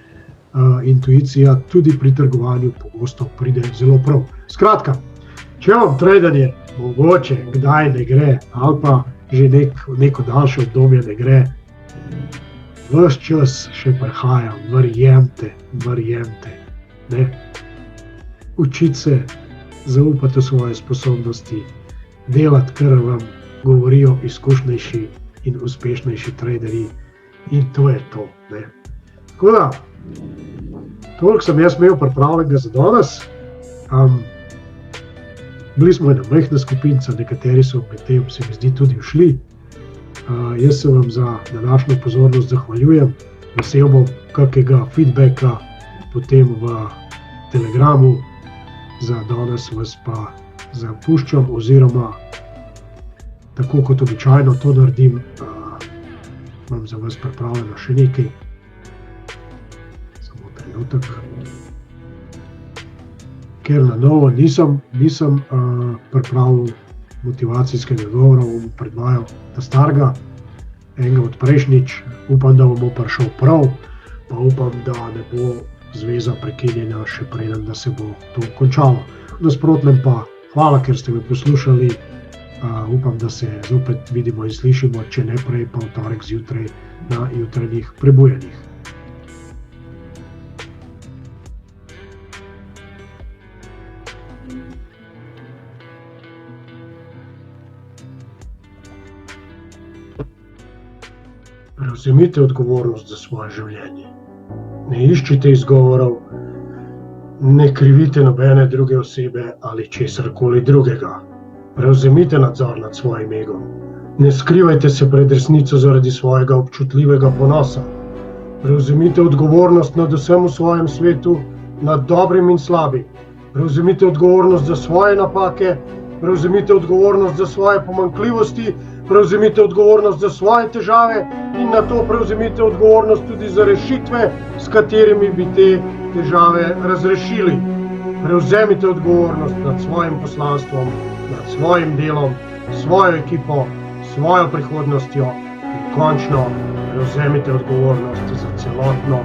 Intuicija tudi pri trgovanju pogosto pride zelo prav. Skratka, če vam tradanje mogoče kdaj ne gre, ali pa že neko daljše obdobje ne gre, ves čas še prihajam, verjemte, ne? Učiti se, zaupati v svoje sposobnosti, delati, kar vam govorijo izkušnejši in uspešnejši traderji, in to je to, ne? Tako da, toliko sem jaz imel pripravljenega za danes. Bili smo ena majhna skupinca, nekateri so med tem, se mi zdi, tudi ušli. Jaz se vam za današnjo pozornost zahvaljujem. Vesel bom kakega feedbacka potem v Telegramu. Za danes vas pa zapuščam, oziroma tako kot običajno to naredim, imam za vas pripravljeno še nekaj. Samo trenutek. Ker na novo nisem pripravil motivacijskega govora, bom predvajal ta starega, enega od prejšnjič. Upam, da bomo prišel prav, pa upam, da ne bo zveza prekinjena še preden, da se bo to končalo. V nasprotnem pa hvala, ker ste me poslušali. Upam, da se zopet vidimo in slišimo, če ne prej, pa v torek zjutraj na jutranjih prebujanjih. Prevzemite odgovornost za svoje življenje. Ne iščite izgovorov, ne krivite nobene druge osebe ali česarkoli drugega. Prevzemite nadzor nad svojim egom. Ne skrivajte se pred resnico zaradi svojega občutljivega ponosa. Prevzemite odgovornost nad vsem v svojem svetu, nad dobrim in slabim. Prevzemite odgovornost za svoje napake, prevzemite odgovornost za svoje pomanjkljivosti, prevzemite odgovornost za svoje težave in na to prevzemite odgovornost tudi za rešitve, s katerimi bi te težave razrešili. Prevzemite odgovornost nad svojim poslanstvom, nad svojim delom, svojo ekipo, svojo prihodnostjo in končno prevzemite odgovornost za celotno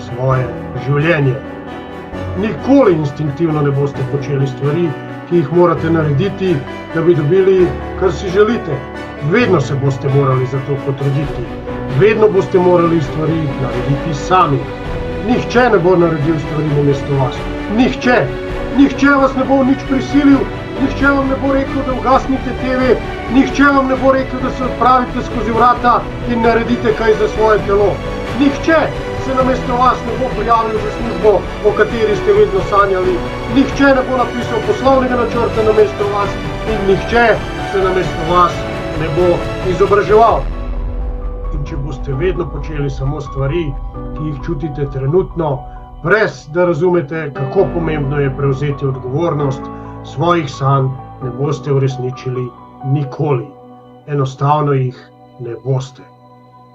svoje življenje. Nikoli instinktivno ne boste počeli stvari, ki jih morate narediti, da bi dobili, kar si želite. Vedno se boste morali za to potruditi. Vedno boste morali stvari narediti sami. Nihče ne bo naredil stvari namesto vas. Nihče. Nihče vas ne bo nič prisilil, nihče vam ne bo rekel, da ugasnite TV, nihče vam ne bo rekel, da se odpravite skozi vrata in naredite kaj za svoje telo. Nihče se namesto vas ne bo prijavil za službo, o kateri ste vedno sanjali. Nihče ne bo napisal poslovnega načrta namesto vas in nihče se namesto vas ne bo izobraževal. In če boste vedno počeli samo stvari, ki jih čutite trenutno, brez da razumete, kako pomembno je prevzeti odgovornost, svojih sanj ne boste uresničili nikoli. Enostavno jih ne boste.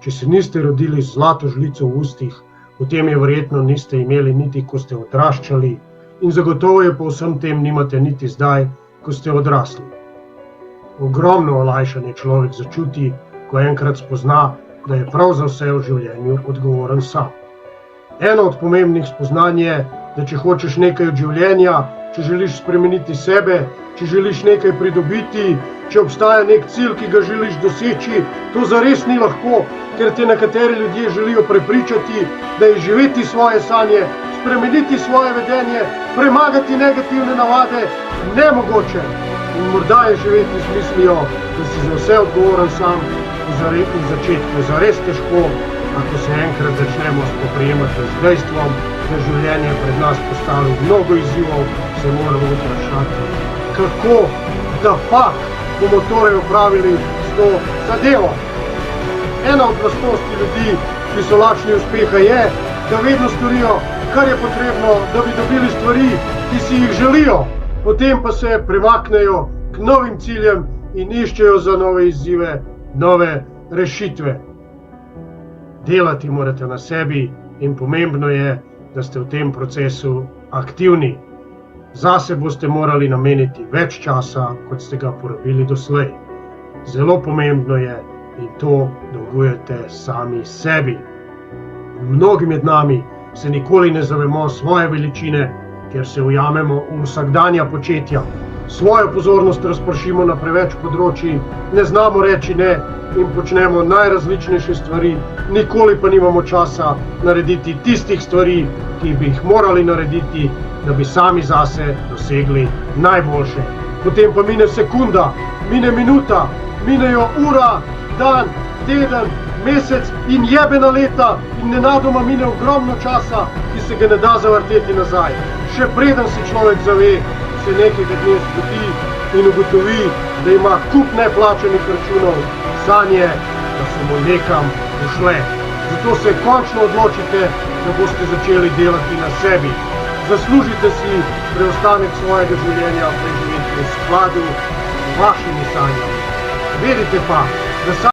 Če se niste rodili z zlato žlico v ustih, potem je verjetno niste imeli niti, ko ste odraščali in zagotovo je po vsem tem nimate niti zdaj, ko ste odrasli. Ogromno olajšanje človek začuti, ko enkrat spozna, da je prav za vse v življenju odgovoren sam. Eno od pomembnih spoznanj je, da če hočeš nekaj od življenja, če želiš spremeniti sebe, če želiš nekaj pridobiti, če obstaja nek cilj, ki ga želiš doseči, to zares ni lahko, ker te nekateri ljudje želijo prepričati, da je živeti svoje sanje, spremeniti svoje vedenje, premagati negativne navade nemogoče. In morda je živeti z mislijo, da si za vse odgovoren sam, v začetku zares težko, ako se enkrat začnemo spoprijemati z dejstvom, da življenje pred nas postavi mnogo izzivov, se moramo vprašati, kako da bomo torej opravili s to zadevo. Ena od lastnosti ljudi, ki so lačni uspeha, je, da vedno storijo, kar je potrebno, da bi dobili stvari, ki si jih želijo, potem pa se premaknejo k novim ciljem in iščejo za nove izzive, nove rešitve. Delati morate na sebi in pomembno je, da ste v tem procesu aktivni. Zase boste morali nameniti več časa, kot ste ga porabili doslej. Zelo pomembno je in to dolgujete sami sebi. Mnogi med nami se nikoli ne zavemo svoje veličine, ker se ujamemo v vsakdanja početja. Svojo pozornost razpršimo na preveč področij, ne znamo reči ne in počnemo najrazličnejše stvari, nikoli pa nimamo časa narediti tistih stvari, ki bi jih morali narediti, da bi sami zase dosegli najboljše. Potem pa mine sekunda, mine minuta, minejo ura, dan, teden, mesec in jebena leta in nenadoma mine ogromno časa, ki se ga ne da zavrteti nazaj. Še preden se človek zave, se nekega dne zbudi in ugotovi, da ima kup neplačanih računov, sanje, da so mu nekam ušle. Zato se končno odločite, da boste začeli delati na sebi. Zaslužite si preostanek svojega življenja preživeti v skladu z vašimi sanjami. Vedite pa, da